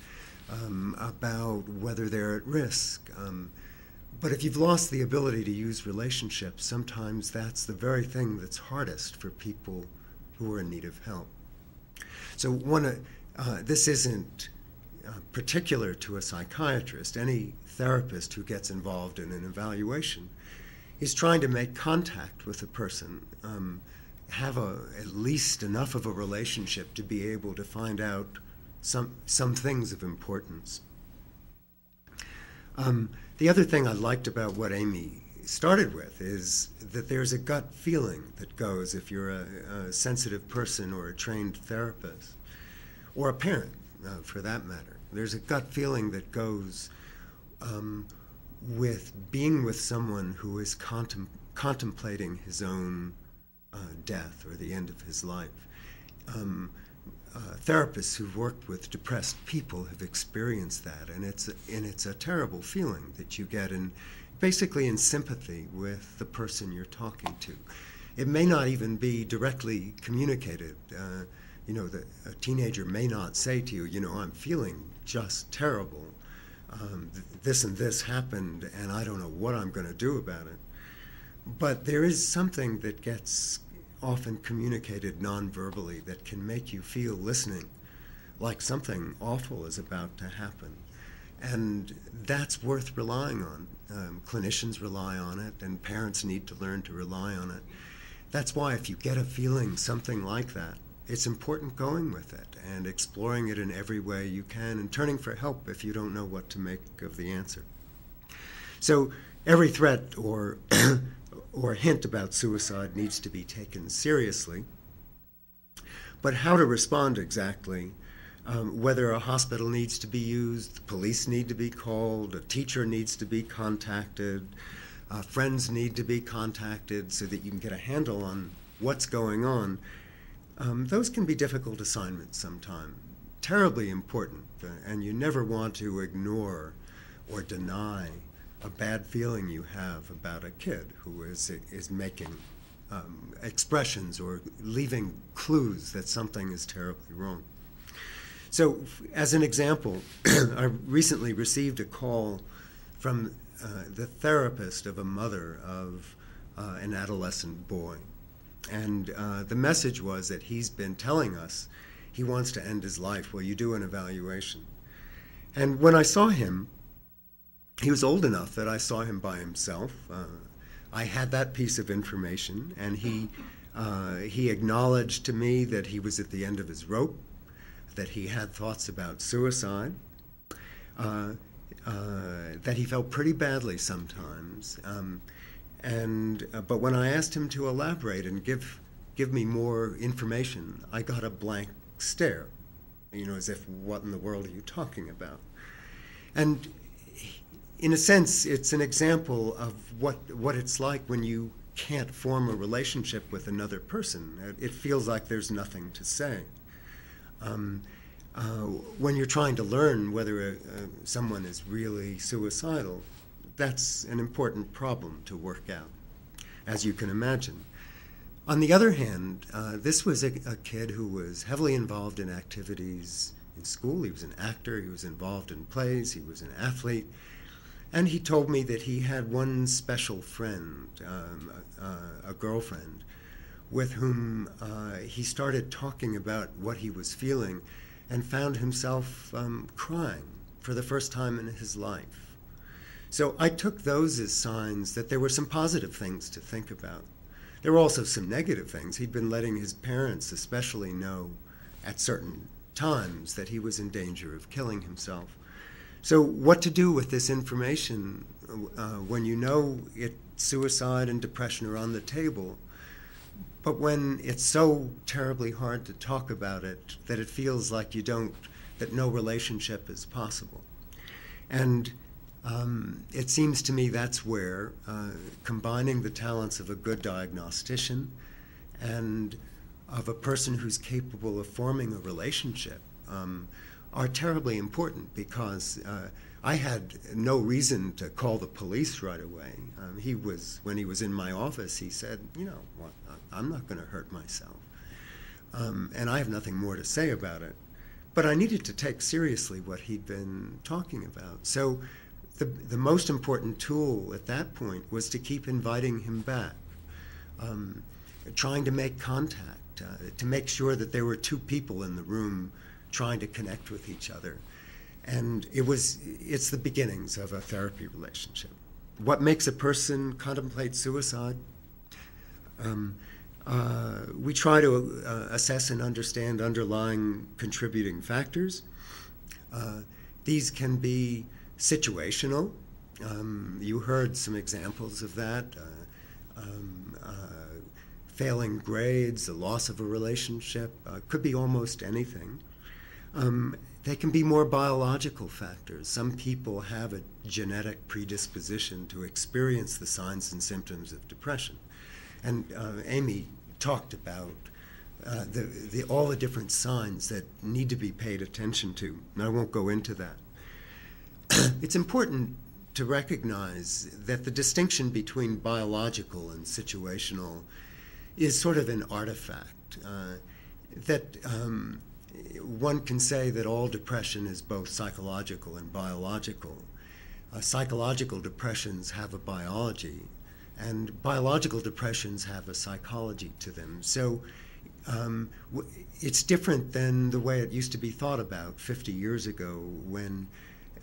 about whether they're at risk. But if you've lost the ability to use relationships, sometimes that's the very thing that's hardest for people who are in need of help. So this isn't particular to a psychiatrist. Any therapist who gets involved in an evaluation is trying to make contact with a person, have at least enough of a relationship to be able to find out some things of importance. The other thing I liked about what Amy started with is that there's a gut feeling that goes if you're a sensitive person or a trained therapist, or a parent for that matter. There's a gut feeling that goes with being with someone who is contemplating his own death or the end of his life. Therapists who've worked with depressed people have experienced that, and it's a terrible feeling that you get basically in sympathy with the person you're talking to. It may not even be directly communicated. A teenager may not say to you, I'm feeling just terrible. This and this happened, and I don't know what I'm going to do about it. But there is something that gets often communicated non-verbally that can make you feel listening, like something awful is about to happen. And that's worth relying on. Clinicians rely on it, and parents need to learn to rely on it. That's why if you get a feeling something like that, it's important going with it and exploring it in every way you can and turning for help if you don't know what to make of the answer. So every threat or hint about suicide needs to be taken seriously. But how to respond exactly, whether a hospital needs to be used, the police need to be called, a teacher needs to be contacted, friends need to be contacted so that you can get a handle on what's going on, those can be difficult assignments sometimes, terribly important, and you never want to ignore or deny a bad feeling you have about a kid who is making expressions or leaving clues that something is terribly wrong. So, as an example, I recently received a call from the therapist of a mother of an adolescent boy. And the message was that he's been telling us he wants to end his life. Will you do an evaluation? And when I saw him, he was old enough that I saw him by himself. I had that piece of information, and he acknowledged to me that he was at the end of his rope, that he had thoughts about suicide, that he felt pretty badly sometimes. But when I asked him to elaborate and give me more information, I got a blank stare, as if, what in the world are you talking about? And in a sense, it's an example of what it's like when you can't form a relationship with another person. It feels like there's nothing to say. When you're trying to learn whether someone is really suicidal, that's an important problem to work out, as you can imagine. On the other hand, this was a kid who was heavily involved in activities in school. He was an actor, he was involved in plays, he was an athlete, and he told me that he had one special friend, a girlfriend, with whom he started talking about what he was feeling and found himself crying for the first time in his life. So I took those as signs that there were some positive things to think about. There were also some negative things. He'd been letting his parents especially know at certain times that he was in danger of killing himself. So what to do with this information when you know suicide and depression are on the table, but when it's so terribly hard to talk about it that it feels like that no relationship is possible. And it seems to me that's where combining the talents of a good diagnostician and of a person who's capable of forming a relationship are terribly important, because I had no reason to call the police right away. When he was in my office, he said, I'm not going to hurt myself. And I have nothing more to say about it. But I needed to take seriously what he'd been talking about. So the most important tool at that point was to keep inviting him back, trying to make contact, to make sure that there were two people in the room trying to connect with each other. And it's the beginnings of a therapy relationship. What makes a person contemplate suicide? We try to assess and understand underlying contributing factors. These can be situational. You heard some examples of that. Failing grades, the loss of a relationship, could be almost anything. They can be more biological factors. Some people have a genetic predisposition to experience the signs and symptoms of depression. And Amy talked about all the different signs that need to be paid attention to, and I won't go into that. It's important to recognize that the distinction between biological and situational is sort of an artifact, that one can say that all depression is both psychological and biological. Psychological depressions have a biology, and biological depressions have a psychology to them. So it's different than the way it used to be thought about 50 years ago, when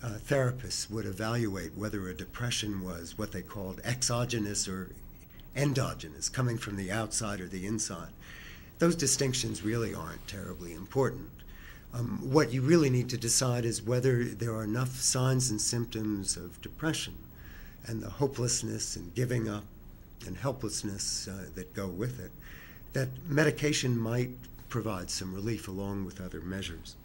therapists would evaluate whether a depression was what they called exogenous or endogenous, coming from the outside or the inside. Those distinctions really aren't terribly important. What you really need to decide is whether there are enough signs and symptoms of depression and the hopelessness and giving up and helplessness that go with it, that medication might provide some relief along with other measures.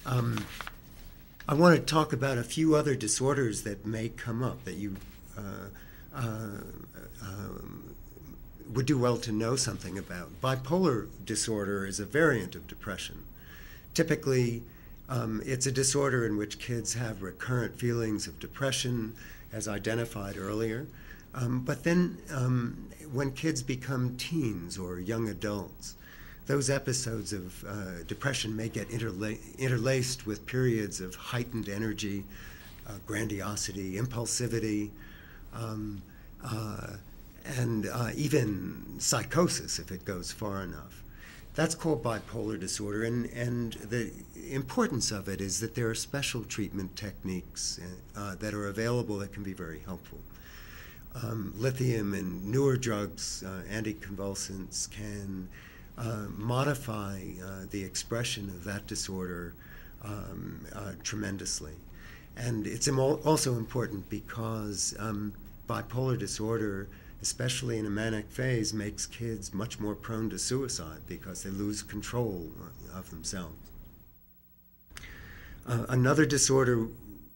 I want to talk about a few other disorders that may come up that you would do well to know something about. Bipolar disorder is a variant of depression. Typically, it's a disorder in which kids have recurrent feelings of depression, as identified earlier. But then when kids become teens or young adults, those episodes of depression may get interlaced with periods of heightened energy, grandiosity, impulsivity, and even psychosis if it goes far enough. That's called bipolar disorder, and the importance of it is that there are special treatment techniques that are available that can be very helpful. Lithium and newer drugs, anticonvulsants, can modify the expression of that disorder tremendously. And it's also important because bipolar disorder, especially in a manic phase, makes kids much more prone to suicide because they lose control of themselves. Another disorder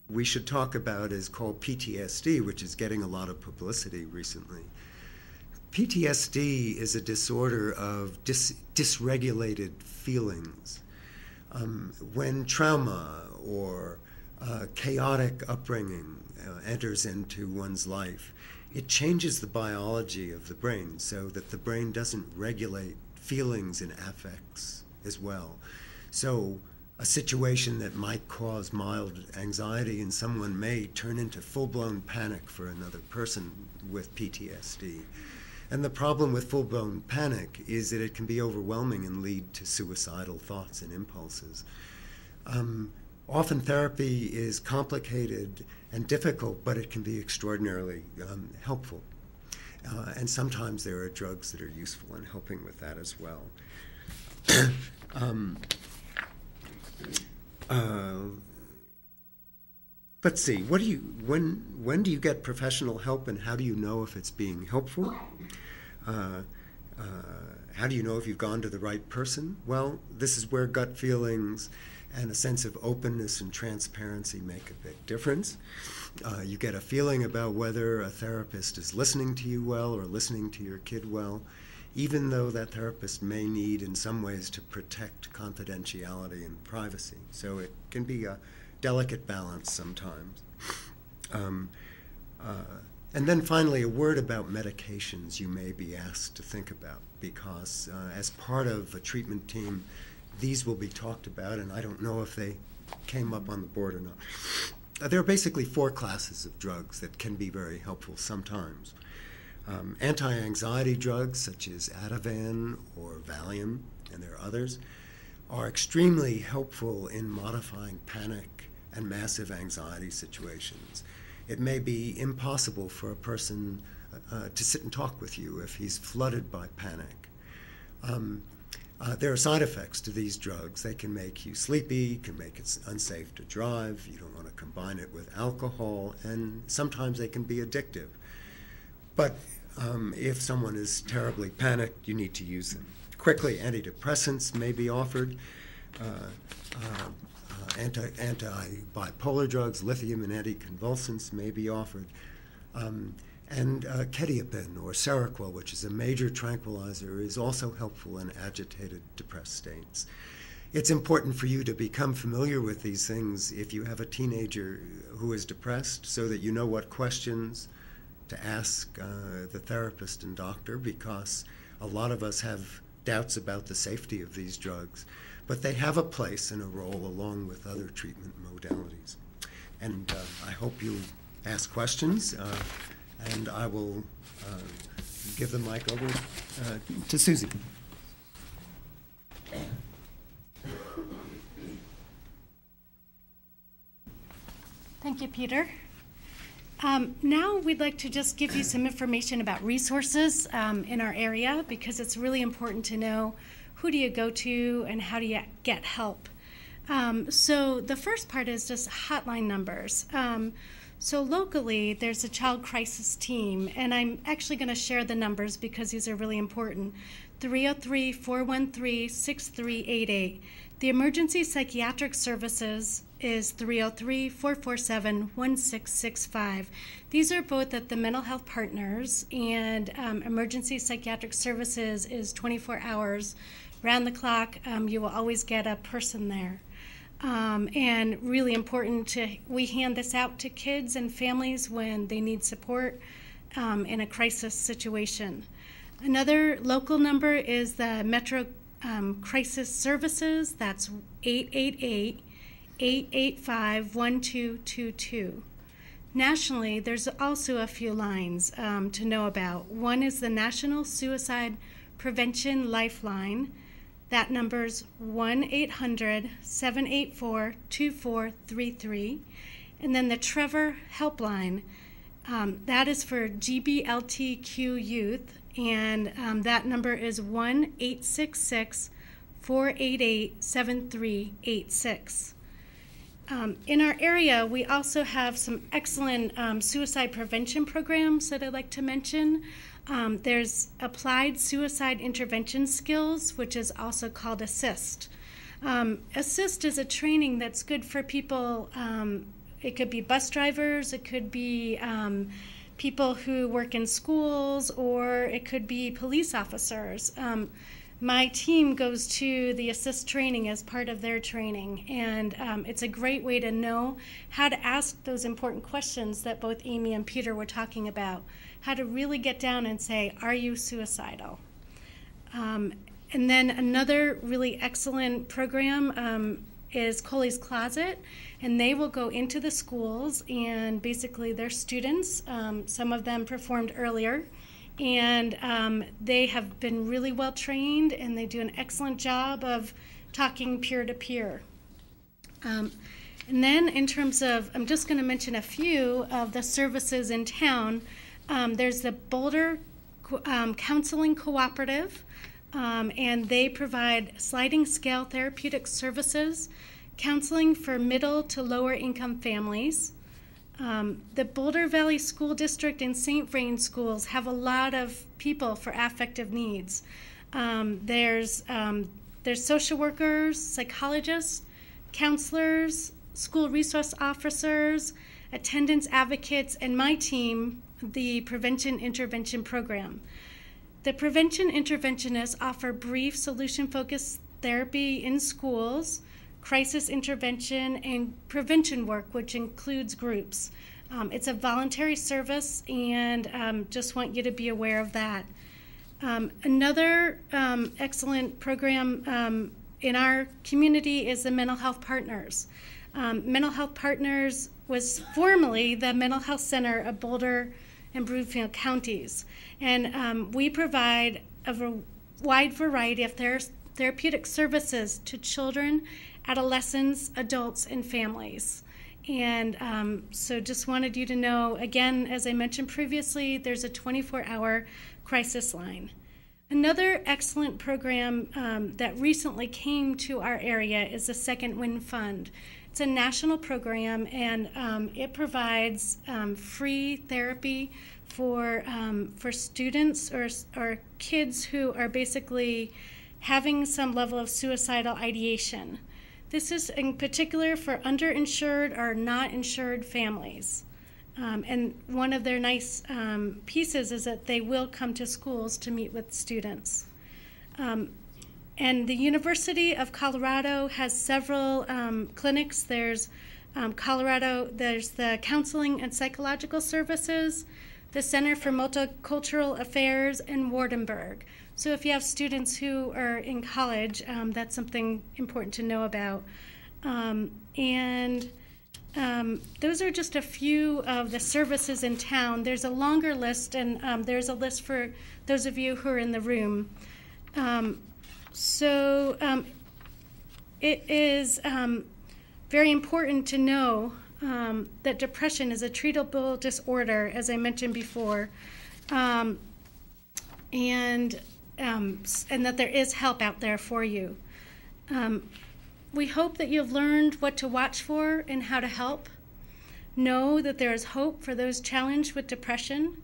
we should talk about is called PTSD, which is getting a lot of publicity recently. PTSD is a disorder of dysregulated feelings. When trauma or chaotic upbringing enters into one's life, it changes the biology of the brain so that the brain doesn't regulate feelings and affects as well. So a situation that might cause mild anxiety in someone may turn into full-blown panic for another person with PTSD. And the problem with full-blown panic is that it can be overwhelming and lead to suicidal thoughts and impulses. Often therapy is complicated and difficult, but it can be extraordinarily helpful. And sometimes there are drugs that are useful in helping with that as well. Let's see. When do you get professional help, and how do you know if it's being helpful? How do you know if you've gone to the right person? Well, this is where gut feelings and a sense of openness and transparency make a big difference. You get a feeling about whether a therapist is listening to you well or listening to your kid well, even though that therapist may need in some ways to protect confidentiality and privacy. So it can be a delicate balance sometimes. And then finally, a word about medications you may be asked to think about, because as part of a treatment team, these will be talked about, and I don't know if they came up on the board or not. There are basically 4 classes of drugs that can be very helpful sometimes. Anti-anxiety drugs such as Ativan or Valium, and there are others, are extremely helpful in modifying panic and massive anxiety situations. It may be impossible for a person to sit and talk with you if he's flooded by panic. There are side effects to these drugs. They can make you sleepy, can make it unsafe to drive. You don't want to combine it with alcohol, and sometimes they can be addictive. But if someone is terribly panicked, you need to use them. Quickly, antidepressants may be offered. Anti-bipolar drugs, lithium and anticonvulsants may be offered. And Ketiapin or Seroquel, which is a major tranquilizer, is also helpful in agitated, depressed states. It's important for you to become familiar with these things if you have a teenager who is depressed, so that you know what questions to ask the therapist and doctor, because a lot of us have doubts about the safety of these drugs, but they have a place and a role along with other treatment modalities. And I hope you ask questions, and I will give the mic over to Susie. Thank you, Peter. Now we'd like to just give you some information about resources in our area, because it's really important to know who do you go to and how do you get help. So the first part is just hotline numbers. So locally, there's a child crisis team, and I'm actually going to share the numbers because these are really important. 303-413-6388. The emergency psychiatric services is 303-447-1665. These are both at the Mental Health Partners, and emergency psychiatric services is 24 hours, round the clock. You will always get a person there. And really important we hand this out to kids and families when they need support in a crisis situation. Another local number is the Metro Crisis Services. That's 888-885-1222. Nationally, there's also a few lines to know about. One is the National Suicide Prevention Lifeline. That number's 1-800-784-2433. And then the Trevor Helpline, that is for GBLTQ youth, and that number is 1-866-488-7386. In our area, we also have some excellent suicide prevention programs that I'd like to mention. There's Applied Suicide Intervention Skills, which is also called ASSIST. ASSIST is a training that's good for people. It could be bus drivers, it could be people who work in schools, or it could be police officers. my team goes to the assist training as part of their training, and it's a great way to know how to ask those important questions that both Amy and Peter were talking about, how to really get down and say, are you suicidal? And then another really excellent program is Coley's Closet, and they will go into the schools, and basically their students, some of them performed earlier, and they have been really well trained, and they do an excellent job of talking peer-to-peer. And then in terms of, I'm just going to mention a few of the services in town. There's the Boulder Counseling Cooperative, and they provide sliding scale therapeutic services, counseling for middle to lower income families. The Boulder Valley School District and St. Vrain schools have a lot of people for affective needs. There's social workers, psychologists, counselors, school resource officers, attendance advocates, and my team, the Prevention Intervention Program. The prevention interventionists offer brief solution-focused therapy in schools, crisis intervention, and prevention work, which includes groups. It's a voluntary service, and just want you to be aware of that. Another excellent program in our community is the Mental Health Partners. Mental Health Partners was formerly the Mental Health Center of Boulder and Broomfield counties, and we provide a wide variety of therapeutic services to children, adolescents, adults, and families. And so just wanted you to know, again, as I mentioned previously, there's a 24-hour crisis line. Another excellent program that recently came to our area is the Second Wind Fund. It's a national program, and it provides free therapy for students or kids who are basically having some level of suicidal ideation. This is in particular for underinsured or not insured families. And one of their nice pieces is that they will come to schools to meet with students. And the University of Colorado has several clinics. There's there's the Counseling and Psychological Services, the Center for Multicultural Affairs, and Wardenburg. So if you have students who are in college, that's something important to know about. Those are just a few of the services in town. There's a longer list, and there's a list for those of you who are in the room. It is very important to know that depression is a treatable disorder, as I mentioned before, and that there is help out there for you. We hope that you've learned what to watch for and how to help. Know that there is hope for those challenged with depression.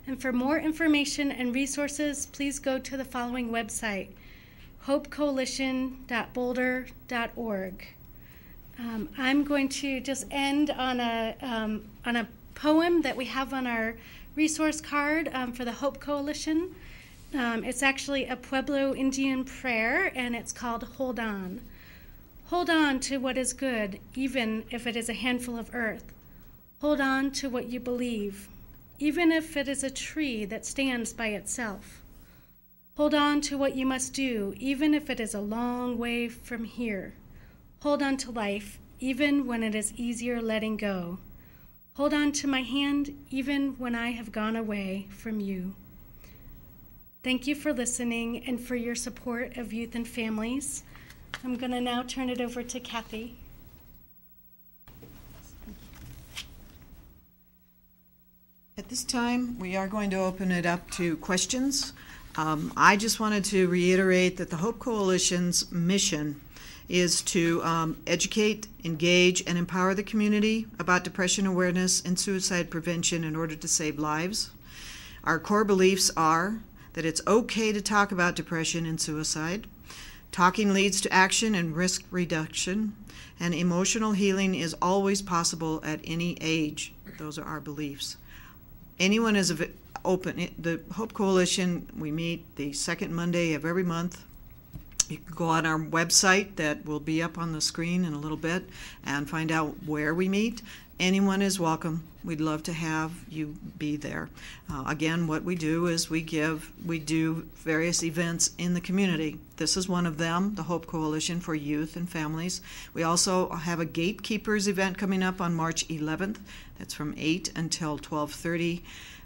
And for more information and resources, please go to the following website, hopecoalition.boulder.org. I'm going to just end on a poem that we have on our resource card for the Hope Coalition. It's actually a Pueblo Indian prayer, and it's called Hold On. Hold on to what is good, even if it is a handful of earth. Hold on to what you believe, even if it is a tree that stands by itself. Hold on to what you must do, even if it is a long way from here. Hold on to life, even when it is easier letting go. Hold on to my hand, even when I have gone away from you. Thank you for listening and for your support of youth and families. I'm going to now turn it over to Kathy. At this time, we are going to open it up to questions. I just wanted to reiterate that the Hope Coalition's mission is to educate, engage, and empower the community about depression awareness and suicide prevention in order to save lives. Our core beliefs are that it's okay to talk about depression and suicide. Talking leads to action and risk reduction, and emotional healing is always possible at any age. Those are our beliefs. Anyone is open. The Hope Coalition, we meet the second Monday of every month You can go on our website that will be up on the screen in a little bit and find out where we meet. Anyone is welcome. We'd love to have you be there. Again, what we do is we do various events in the community. This is one of them, the Hope Coalition for Youth and Families. We also have a Gatekeepers event coming up on March 11th. That's from 8 until 12:30.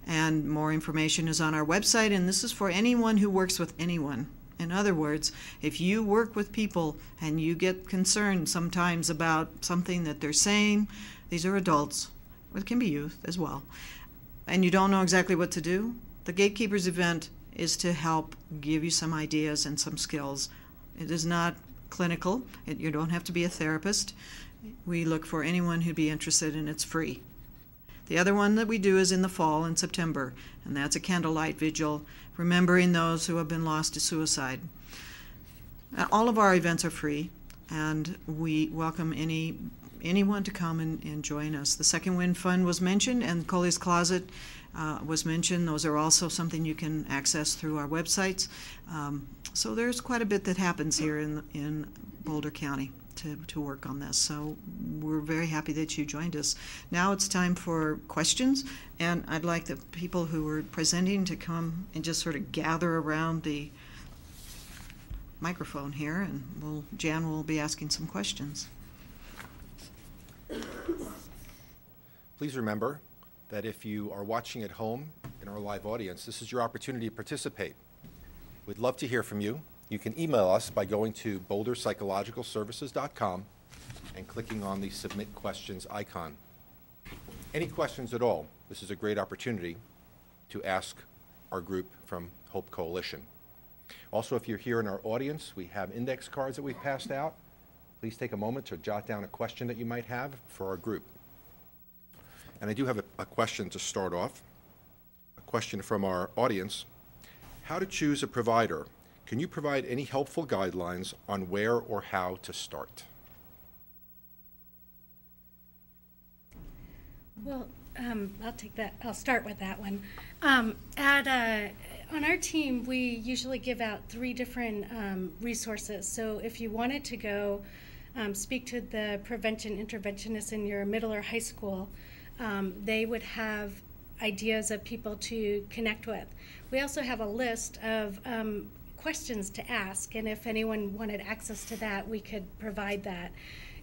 And more information is on our website, and this is for anyone who works with anyone. In other words, if you work with people and you get concerned sometimes about something that they're saying, these are adults, but it can be youth as well, and you don't know exactly what to do, the Gatekeepers event is to help give you some ideas and some skills. It is not clinical. You don't have to be a therapist. We look for anyone who'd be interested, and it's free. The other one that we do is in the fall in September, and that's a candlelight vigil, remembering those who have been lost to suicide. All of our events are free, and we welcome anyone to come and join us. The Second Wind Fund was mentioned, and Coley's Closet was mentioned. Those are also something you can access through our websites. So there's quite a bit that happens here in Boulder County to work on this. So we're very happy that you joined us. Now it's time for questions, and I'd like the people who are presenting to come and just sort of gather around the microphone here, and Jan will be asking some questions. Please remember that if you are watching at home in our live audience, this is your opportunity to participate. We'd love to hear from you. You can email us by going to boulderpsychologicalservices.com and clicking on the Submit Questions icon. Any questions at all, this is a great opportunity to ask our group from Hope Coalition. Also, if you're here in our audience, we have index cards that we've passed out. Please take a moment to jot down a question that you might have for our group. And I do have a question to start off, a question from our audience. How to choose a provider? Can you provide any helpful guidelines on where or how to start? Well, I'll take that. I'll start with that one. On our team, we usually give out 3 different resources. So if you wanted to go speak to the prevention interventionists in your middle or high school, they would have ideas of people to connect with. We also have a list of questions to ask, and if anyone wanted access to that, we could provide that.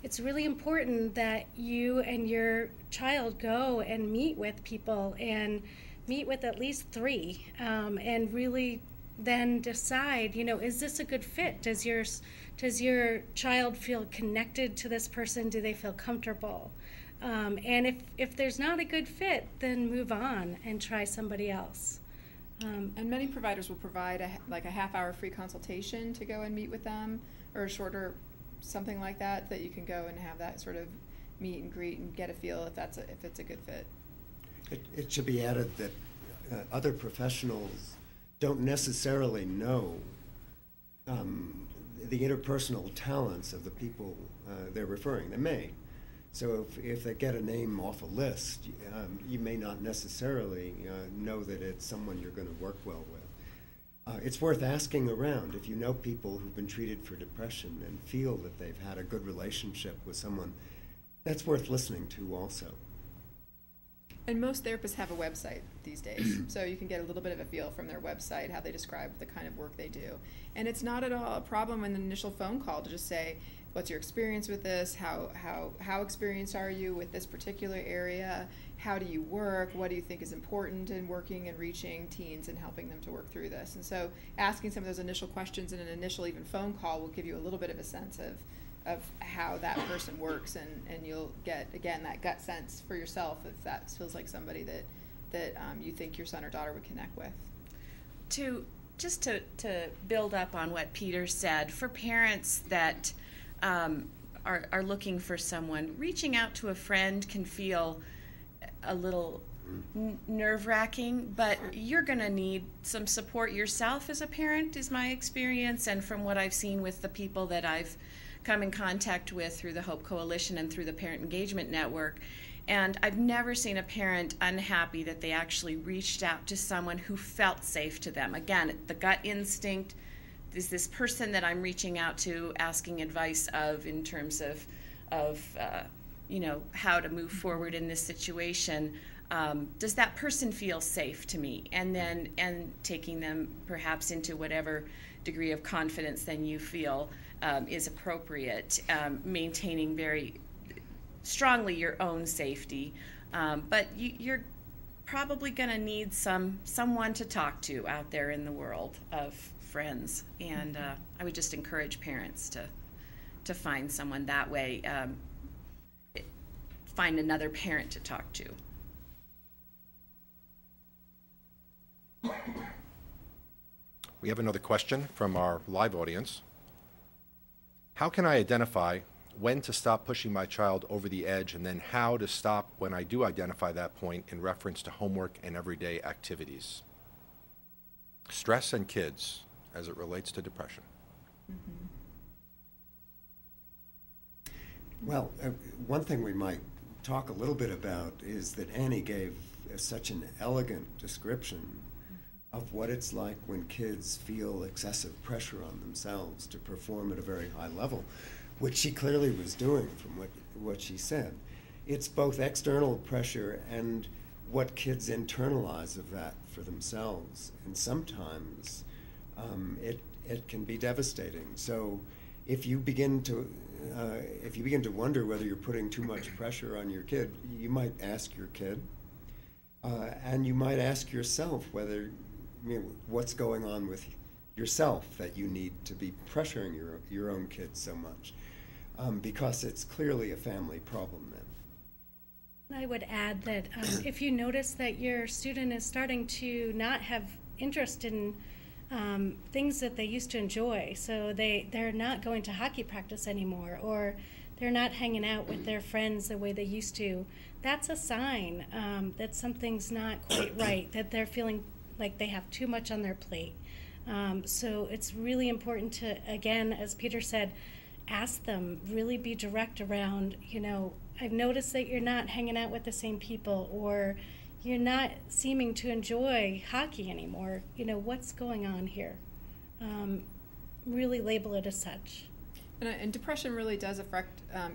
It's really important that you and your child go and meet with people and meet with at least 3 and really then decide, is this a good fit? Does your child feel connected to this person? Do they feel comfortable? And if there's not a good fit, then move on and try somebody else. And many providers will provide a half-hour free consultation to go and meet with them, or a shorter something like that you can go and have that sort of meet and greet and get a feel if it's a good fit. It should be added that other professionals don't necessarily know the interpersonal talents of the people they're referring. They may. So if they get a name off a list, you may not necessarily know that it's someone you're going to work well with. It's worth asking around. If you know people who've been treated for depression and feel that they've had a good relationship with someone, that's worth listening to also. And most therapists have a website these days, so you can get a little bit of a feel from their website how they describe the kind of work they do. And it's not at all a problem in the initial phone call to just say, what's your experience with this? How experienced are you with this particular area? How do you work? What do you think is important in working and reaching teens and helping them to work through this? And so asking some of those initial questions in an initial even phone call will give you a little bit of a sense of how that person works, and you'll get, again, that gut sense for yourself if that feels like somebody that you think your son or daughter would connect with. To build up on what Peter said, for parents that are looking for someone, reaching out to a friend can feel a little nerve-wracking, but you're going to need some support yourself as a parent, is my experience, and from what I've seen with the people that I've come in contact with through the Hope Coalition and through the Parent Engagement Network. And I've never seen a parent unhappy that they actually reached out to someone who felt safe to them. Again, the gut instinct is this person that I'm reaching out to, asking advice of in terms of how to move forward in this situation. Does that person feel safe to me? And taking them perhaps into whatever degree of confidence then you feel is appropriate, maintaining very strongly your own safety. But you're probably going to need someone to talk to out there in the world of friends, and I would just encourage parents to find someone that way, find another parent to talk to. We have another question from our live audience. How can I identify when to stop pushing my child over the edge, and then how to stop when I do identify that point in reference to homework and everyday activities? Stress and kids as it relates to depression. Mm-hmm. Well, one thing we might talk a little bit about is that Annie gave such an elegant description of what it's like when kids feel excessive pressure on themselves to perform at a very high level, which she clearly was doing from what she said. It's both external pressure and what kids internalize of that for themselves, and sometimes it can be devastating. So if you begin to wonder whether you're putting too much pressure on your kid, you might ask your kid, and you might ask yourself whether, what's going on with yourself that you need to be pressuring your own kids so much, because it's clearly a family problem then. I would add that if you notice that your student is starting to not have interest in things that they used to enjoy, so they're not going to hockey practice anymore, or they're not hanging out with their friends the way they used to, that's a sign that something's not quite right, that they're feeling like they have too much on their plate. So it's really important to, again, as Peter said, ask them, really be direct around, I've noticed that you're not hanging out with the same people, or you're not seeming to enjoy hockey anymore. What's going on here? Really label it as such. And depression really does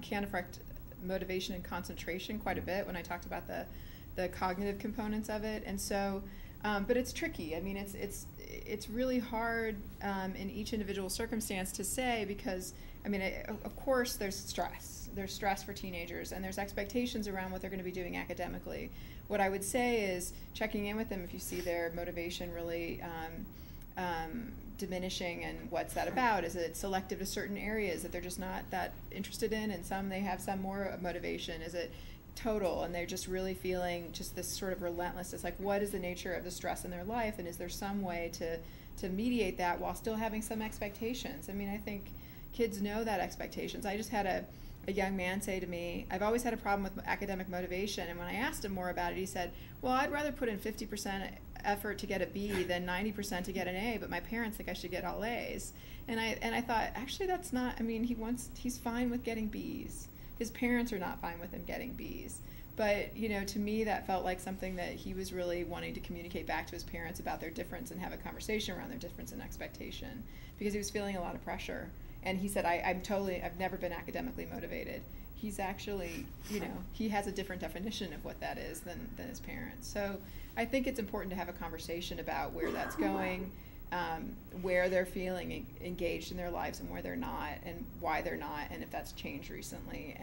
can affect motivation and concentration quite a bit when I talked about the cognitive components of it. And so, but it's tricky. I mean, it's really hard in each individual circumstance to say, because, of course there's stress. There's stress for teenagers, and there's expectations around what they're going to be doing academically. What I would say is checking in with them if you see their motivation really diminishing, and what's that about? Is it selective to certain areas that they're just not that interested in, and some they have some more motivation? Is it total, and they're just really feeling just this sort of relentlessness, like what is the nature of the stress in their life, and is there some way to mediate that while still having some expectations? I think kids know that expectations. I just had a young man say to me, I've always had a problem with academic motivation, and when I asked him more about it, he said, well, I'd rather put in 50% effort to get a B than 90% to get an A, but my parents think I should get all A's. And I thought, actually that's not, he's fine with getting B's. His parents are not fine with him getting B's. But, to me that felt like something that he was really wanting to communicate back to his parents about their difference and have a conversation around their difference in expectation, because he was feeling a lot of pressure. And he said, I've never been academically motivated. He's actually, he has a different definition of what that is than his parents. So I think it's important to have a conversation about where that's going, where they're feeling engaged in their lives and where they're not, and why they're not, and if that's changed recently,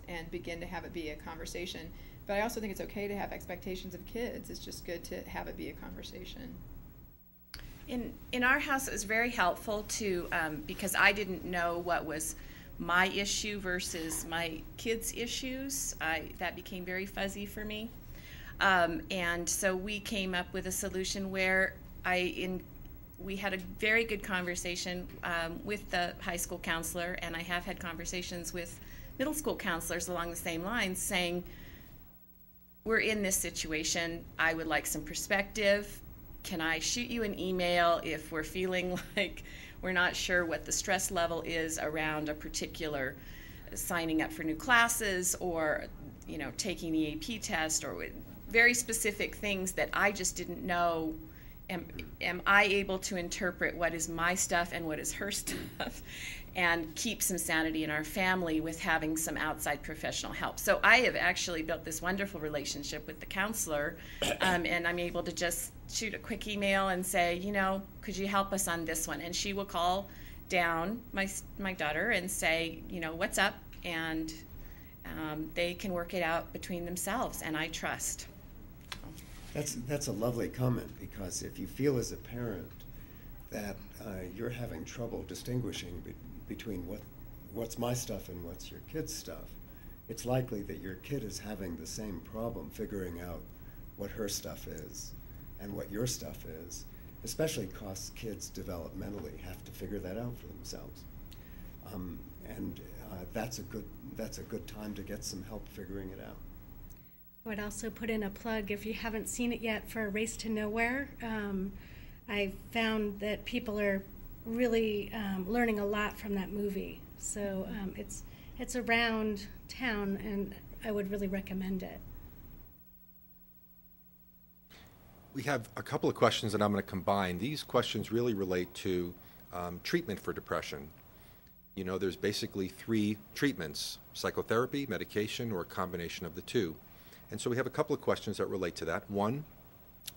and begin to have it be a conversation. But I also think it's okay to have expectations of kids. It's just good to have it be a conversation. In our house, it was very helpful to, because I didn't know what was my issue versus my kids' issues. That became very fuzzy for me. And so we came up with a solution where we had a very good conversation with the high school counselor, and I have had conversations with middle school counselors along the same lines, saying, we're in this situation, I would like some perspective. Can I shoot you an email if we're feeling like we're not sure what the stress level is around a particular signing up for new classes, or taking the AP test, or very specific things that I just didn't know am I able to interpret what is my stuff and what is her stuff and keep some sanity in our family with having some outside professional help. So I have actually built this wonderful relationship with the counselor, and I'm able to just shoot a quick email and say, could you help us on this one? And she will call down my daughter and say, what's up? And they can work it out between themselves, and I trust. That's a lovely comment, because if you feel as a parent that you're having trouble distinguishing between what's my stuff and what's your kid's stuff, it's likely that your kid is having the same problem figuring out what her stuff is and what your stuff is, especially because kids developmentally have to figure that out for themselves. That's a good time to get some help figuring it out. I would also put in a plug, if you haven't seen it yet, for A Race to Nowhere. I found that people are really learning a lot from that movie. So it's around town, and I would really recommend it. We have a couple of questions that I'm going to combine. These questions really relate to treatment for depression. There's basically 3 treatments: psychotherapy, medication, or a combination of the two. And so we have a couple of questions that relate to that. One,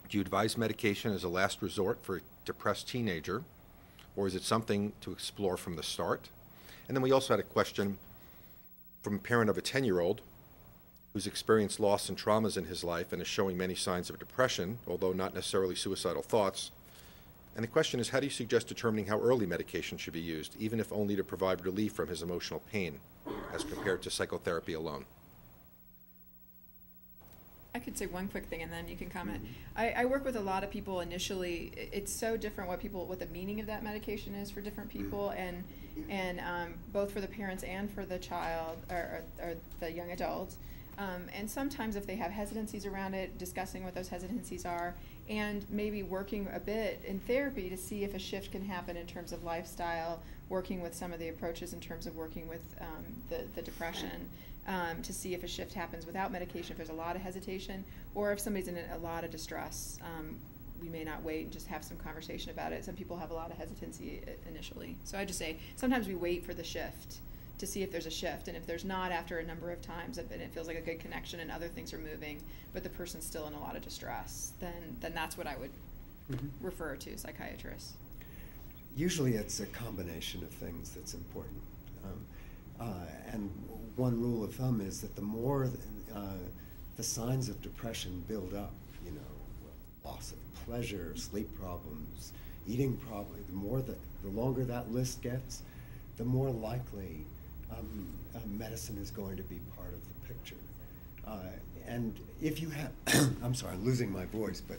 do you advise medication as a last resort for a depressed teenager, or is it something to explore from the start? And then we also had a question from a parent of a 10-year-old who's experienced loss and traumas in his life and is showing many signs of depression, although not necessarily suicidal thoughts. And the question is, how do you suggest determining how early medication should be used, even if only to provide relief from his emotional pain, as compared to psychotherapy alone? I could say one quick thing and then you can comment. I work with a lot of people initially. It's so different what the meaning of that medication is for different people, and both for the parents and for the child or the young adult. And sometimes if they have hesitancies around it, discussing what those hesitancies are, and maybe working a bit in therapy to see if a shift can happen in terms of lifestyle, working with some of the approaches in terms of working with the depression, to see if a shift happens without medication, if there's a lot of hesitation, or if somebody's in a lot of distress. We may not wait and just have some conversation about it. Some people have a lot of hesitancy initially. So I just say sometimes we wait for the shift to see if there's a shift, and if there's not after a number of times and it feels like a good connection and other things are moving, but the person's still in a lot of distress, then that's what I would refer to psychiatrists. Usually it's a combination of things that's important. And one rule of thumb is that the more the signs of depression build up, loss of pleasure, sleep problems, eating problems, the longer that list gets, the more likely medicine is going to be part of the picture. And if you have, I'm sorry, I'm losing my voice, but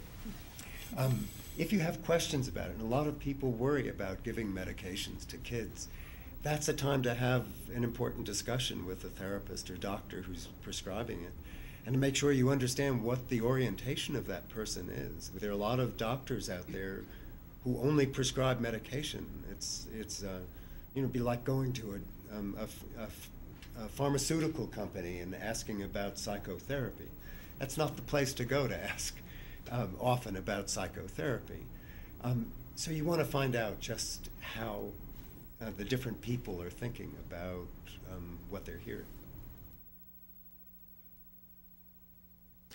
if you have questions about it, and a lot of people worry about giving medications to kids, that's a time to have an important discussion with a therapist or doctor who's prescribing it, and to make sure you understand what the orientation of that person is. There are a lot of doctors out there who only prescribe medication. It's be like going to a pharmaceutical company and asking about psychotherapy. That's not the place to go to ask often about psychotherapy. So you want to find out just how the different people are thinking about what they're hearing.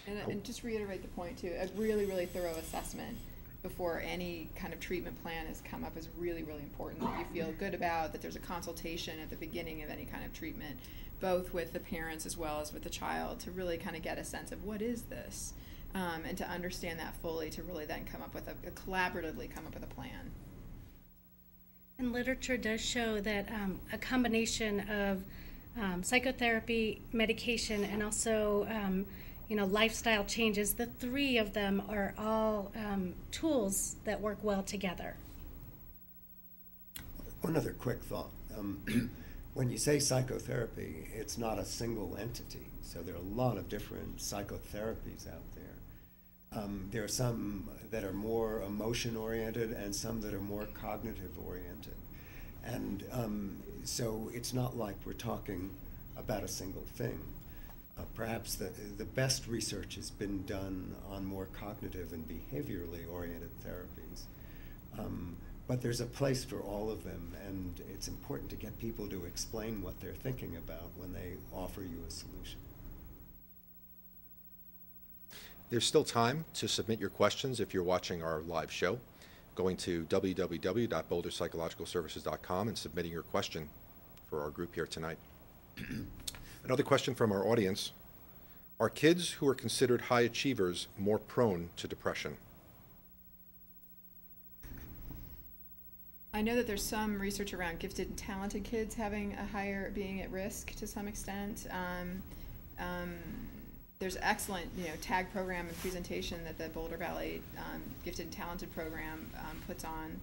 And just reiterate the point too, a really, really thorough assessment before any kind of treatment plan has come up is really, really important, that you feel good about, that there's a consultation at the beginning of any kind of treatment, both with the parents as well as with the child, to really kind of get a sense of what is this, and to understand that fully, to really then come up with collaboratively come up with a plan. And literature does show that a combination of psychotherapy, medication, and also lifestyle changes, the 3 of them are all tools that work well together. One other quick thought. When you say psychotherapy, it's not a single entity. So there are a lot of different psychotherapies out there. There are some that are more emotion-oriented and some that are more cognitive-oriented. And so it's not like we're talking about a single thing. Perhaps the best research has been done on more cognitive and behaviorally oriented therapies. But there's a place for all of them, and it's important to get people to explain what they're thinking about when they offer you a solution. There's still time to submit your questions if you're watching our live show, going to www.boulderpsychologicalservices.com and submitting your question for our group here tonight. Another question from our audience: are kids who are considered high achievers more prone to depression? I know that there's some research around gifted and talented kids having a higher, being at risk to some extent. There's excellent, tag program and presentation that the Boulder Valley Gifted and Talented program puts on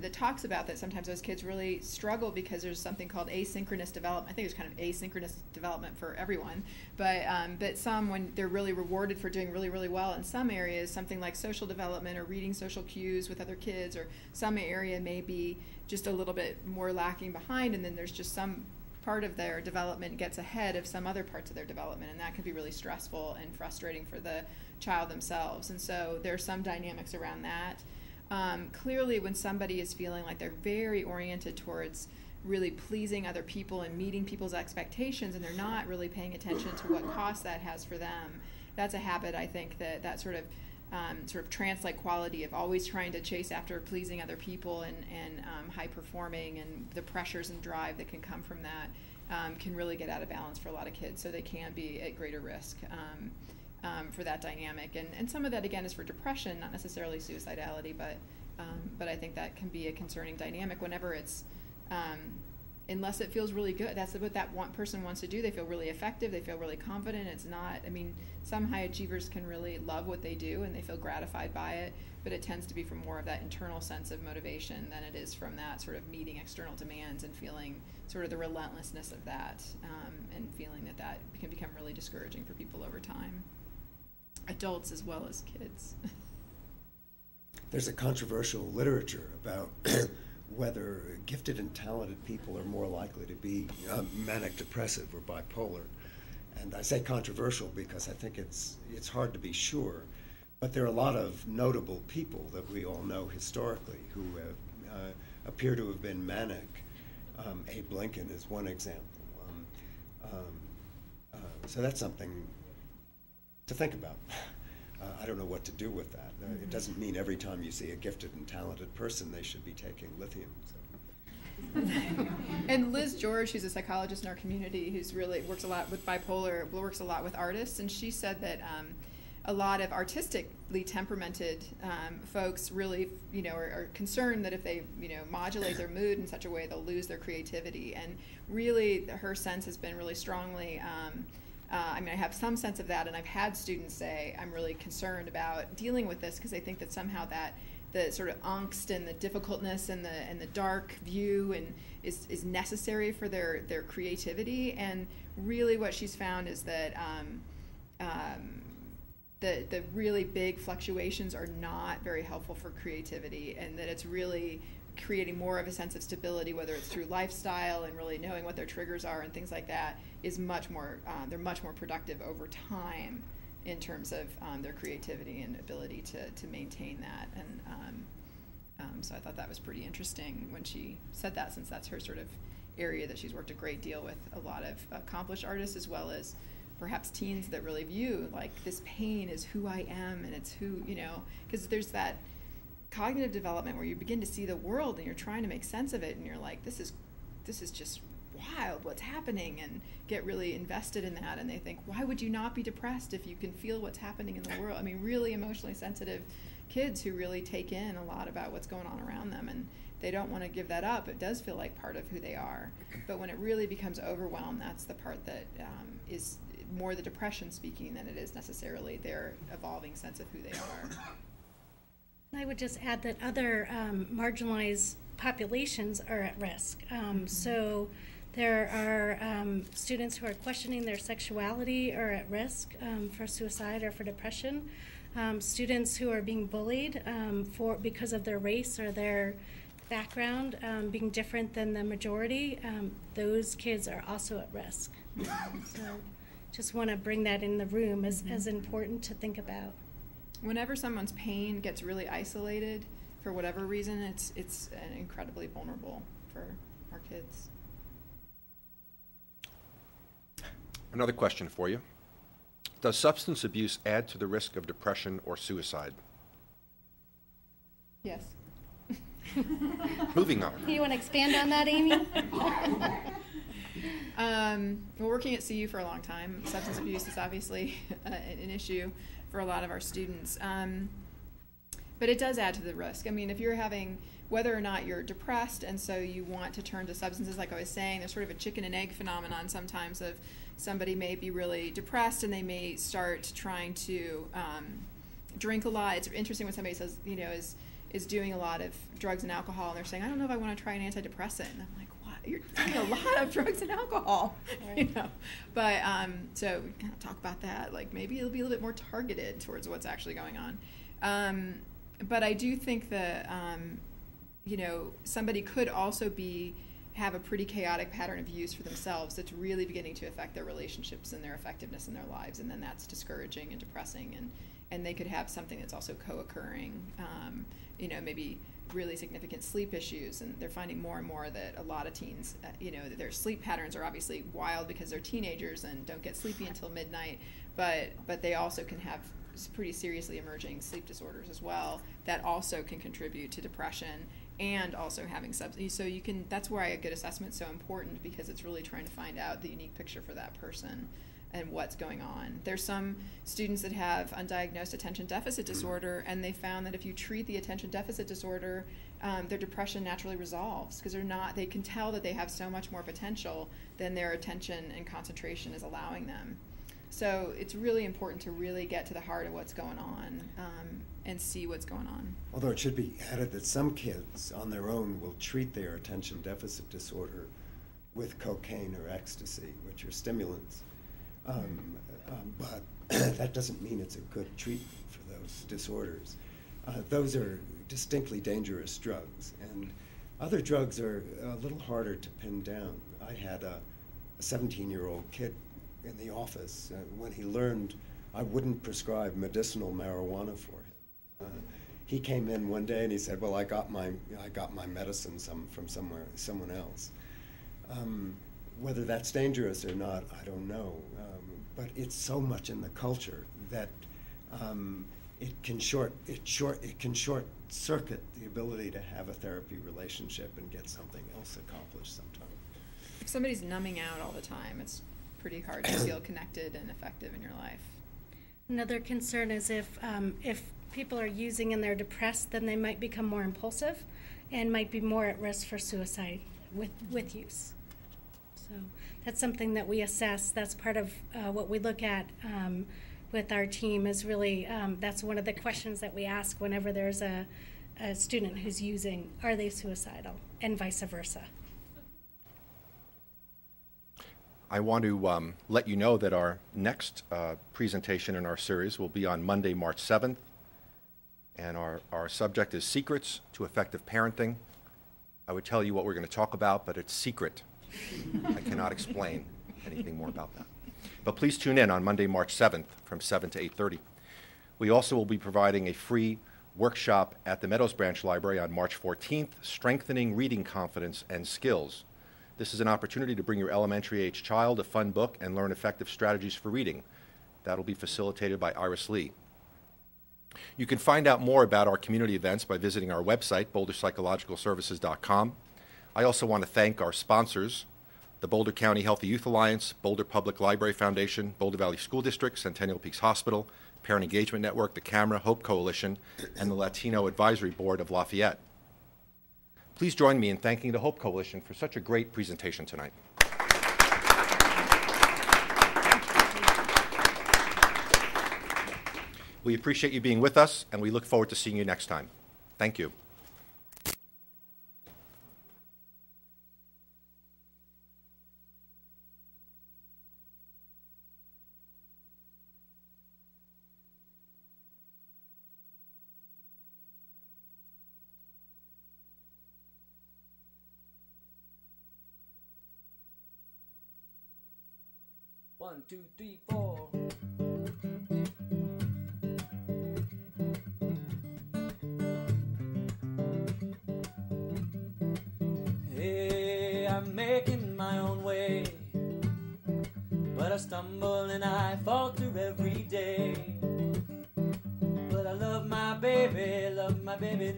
that talks about that sometimes those kids really struggle because there's something called asynchronous development. I think there's kind of asynchronous development for everyone, but some, when they're really rewarded for doing really, really well in some areas, something like social development or reading social cues with other kids, or some area may be just a little bit more lacking behind, and then there's just some part of their development gets ahead of some other parts of their development, and that can be really stressful and frustrating for the child themselves. And so there's some dynamics around that. Clearly, when somebody is feeling like they're very oriented towards really pleasing other people and meeting people's expectations, and they're not really paying attention to what cost that has for them, that's a habit, I think, that sort of trance-like quality of always trying to chase after pleasing other people and high performing, and the pressures and drive that can come from that can really get out of balance for a lot of kids, so they can be at greater risk for that dynamic. And some of that, again, is for depression, not necessarily suicidality, but I think that can be a concerning dynamic whenever it's, unless it feels really good. That's what that one person wants to do. They feel really effective. They feel really confident. It's not, some high achievers can really love what they do and they feel gratified by it, but it tends to be from more of that internal sense of motivation than it is from that sort of meeting external demands and feeling sort of the relentlessness of that, and feeling that can become really discouraging for people over time, adults as well as kids. There's a controversial literature about whether gifted and talented people are more likely to be manic depressive or bipolar. And I say controversial because I think it's hard to be sure, but there are a lot of notable people that we all know historically who appear to have been manic. Abe Lincoln is one example. So that's something to think about. I don't know what to do with that. It doesn't mean every time you see a gifted and talented person they should be taking lithium. So. And Liz George, who's a psychologist in our community, who's really works a lot with bipolar, works a lot with artists, and she said that a lot of artistically temperamented folks really, are concerned that if they, modulate their mood in such a way, they'll lose their creativity. And really, her sense has been really strongly. I have some sense of that, and I've had students say, I'm really concerned about dealing with this because I think that somehow that the sort of angst and the difficultness and the dark view and is necessary for their creativity. And really what she's found is that the really big fluctuations are not very helpful for creativity, and that it's really creating more of a sense of stability, whether it's through lifestyle and really knowing what their triggers are and things like that, is much more, they're much more productive over time in terms of their creativity and ability to maintain that. And so I thought that was pretty interesting when she said that, since that's her sort of area that she's worked a great deal with a lot of accomplished artists, as well as perhaps teens that really view like this pain is who I am, and it's who, because there's that cognitive development where you begin to see the world and you're trying to make sense of it, and you're like, this is just wild what's happening, and get really invested in that. And they think, why would you not be depressed if you can feel what's happening in the world? Really emotionally sensitive kids who really take in a lot about what's going on around them, and they don't want to give that up. It does feel like part of who they are, but when it really becomes overwhelmed, that's the part that is more the depression speaking than it is necessarily their evolving sense of who they are. I would just add that other marginalized populations are at risk. So there are students who are questioning their sexuality are at risk for suicide or for depression. Students who are being bullied because of their race or their background being different than the majority, those kids are also at risk. So just want to bring that in the room as important to think about. Whenever someone's pain gets really isolated for whatever reason, it's incredibly vulnerable for our kids. Another question for you. Does substance abuse add to the risk of depression or suicide? Yes. Moving on. Do you want to expand on that, Amy? We're working at CU for a long time. Substance abuse is obviously an issue for a lot of our students. But it does add to the risk. I mean, if you're having, whether or not you're depressed and so you want to turn to substances, like I was saying, there's sort of a chicken and egg phenomenon sometimes of somebody may be really depressed and they may start trying to drink a lot. It's interesting when somebody says, you know, is doing a lot of drugs and alcohol, and they're saying, I don't know if I want to try an antidepressant. And I'm like, what? You're doing a lot of drugs and alcohol, right. You know. But so we kind of talk about that. Like maybe it'll be a little bit more targeted towards what's actually going on. But I do think that you know, somebody could also have a pretty chaotic pattern of use for themselves that's really beginning to affect their relationships and their effectiveness in their lives, and then that's discouraging and depressing, and they could have something that's also co-occurring, you know, maybe really significant sleep issues, and they're finding more and more that a lot of teens, you know, their sleep patterns are obviously wild because they're teenagers and don't get sleepy until midnight, but they also can have pretty seriously emerging sleep disorders as well that also can contribute to depression and also having substance. So you can, that's why a good assessment is so important, because it's really trying to find out the unique picture for that person and what's going on. There's some students that have undiagnosed attention deficit disorder, and they found that if you treat the attention deficit disorder, their depression naturally resolves, because they can tell that they have so much more potential than their attention and concentration is allowing them. So it's really important to really get to the heart of what's going on and see what's going on. Although it should be added that some kids on their own will treat their attention deficit disorder with cocaine or ecstasy, which are stimulants. But that doesn't mean it's a good treatment for those disorders. Those are distinctly dangerous drugs, and other drugs are a little harder to pin down. I had a 17-year-old kid in the office when he learned I wouldn't prescribe medicinal marijuana for him. He came in one day and he said, "Well, I got my medicine from someone else." Whether that's dangerous or not, I don't know. But it's so much in the culture that it can short circuit the ability to have a therapy relationship and get something else accomplished sometimes. If somebody's numbing out all the time, it's pretty hard to feel connected and effective in your life. Another concern is if people are using and they're depressed, then they might become more impulsive and might be more at risk for suicide with use. So that's something that we assess. That's part of what we look at with our team is really, that's one of the questions that we ask whenever there's a student who's using, are they suicidal, and vice versa. I want to let you know that our next presentation in our series will be on Monday, March 7th, and our subject is Secrets to Effective Parenting. I would tell you what we're going to talk about, but it's secret. I cannot explain anything more about that. But please tune in on Monday, March 7th from 7 to 8:30. We also will be providing a free workshop at the Meadows Branch Library on March 14th, Strengthening Reading Confidence and Skills. This is an opportunity to bring your elementary-age child a fun book and learn effective strategies for reading. That'll be facilitated by Iris Lee. You can find out more about our community events by visiting our website, boulderpsychologicalservices.com. I also want to thank our sponsors, the Boulder County Healthy Youth Alliance, Boulder Public Library Foundation, Boulder Valley School District, Centennial Peaks Hospital, Parent Engagement Network, the Camera Hope Coalition, and the Latino Advisory Board of Lafayette. Please join me in thanking the Hope Coalition for such a great presentation tonight. We appreciate you being with us, and we look forward to seeing you next time. Thank you. 1, 2, 3, 4. Hey, I'm making my own way, but I stumble and I falter every day. But I love my baby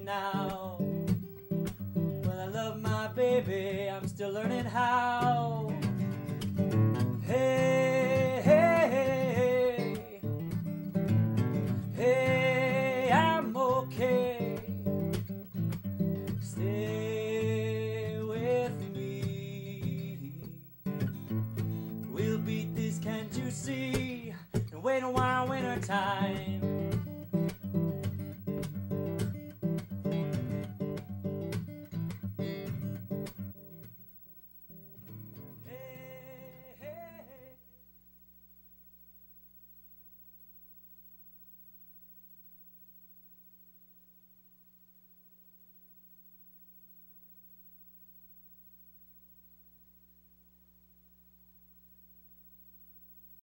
now. When I love my baby, I'm still learning how. Hey, hey, hey, hey, I'm okay. Stay with me. We'll beat this, can't you see? And wait a while, winter time.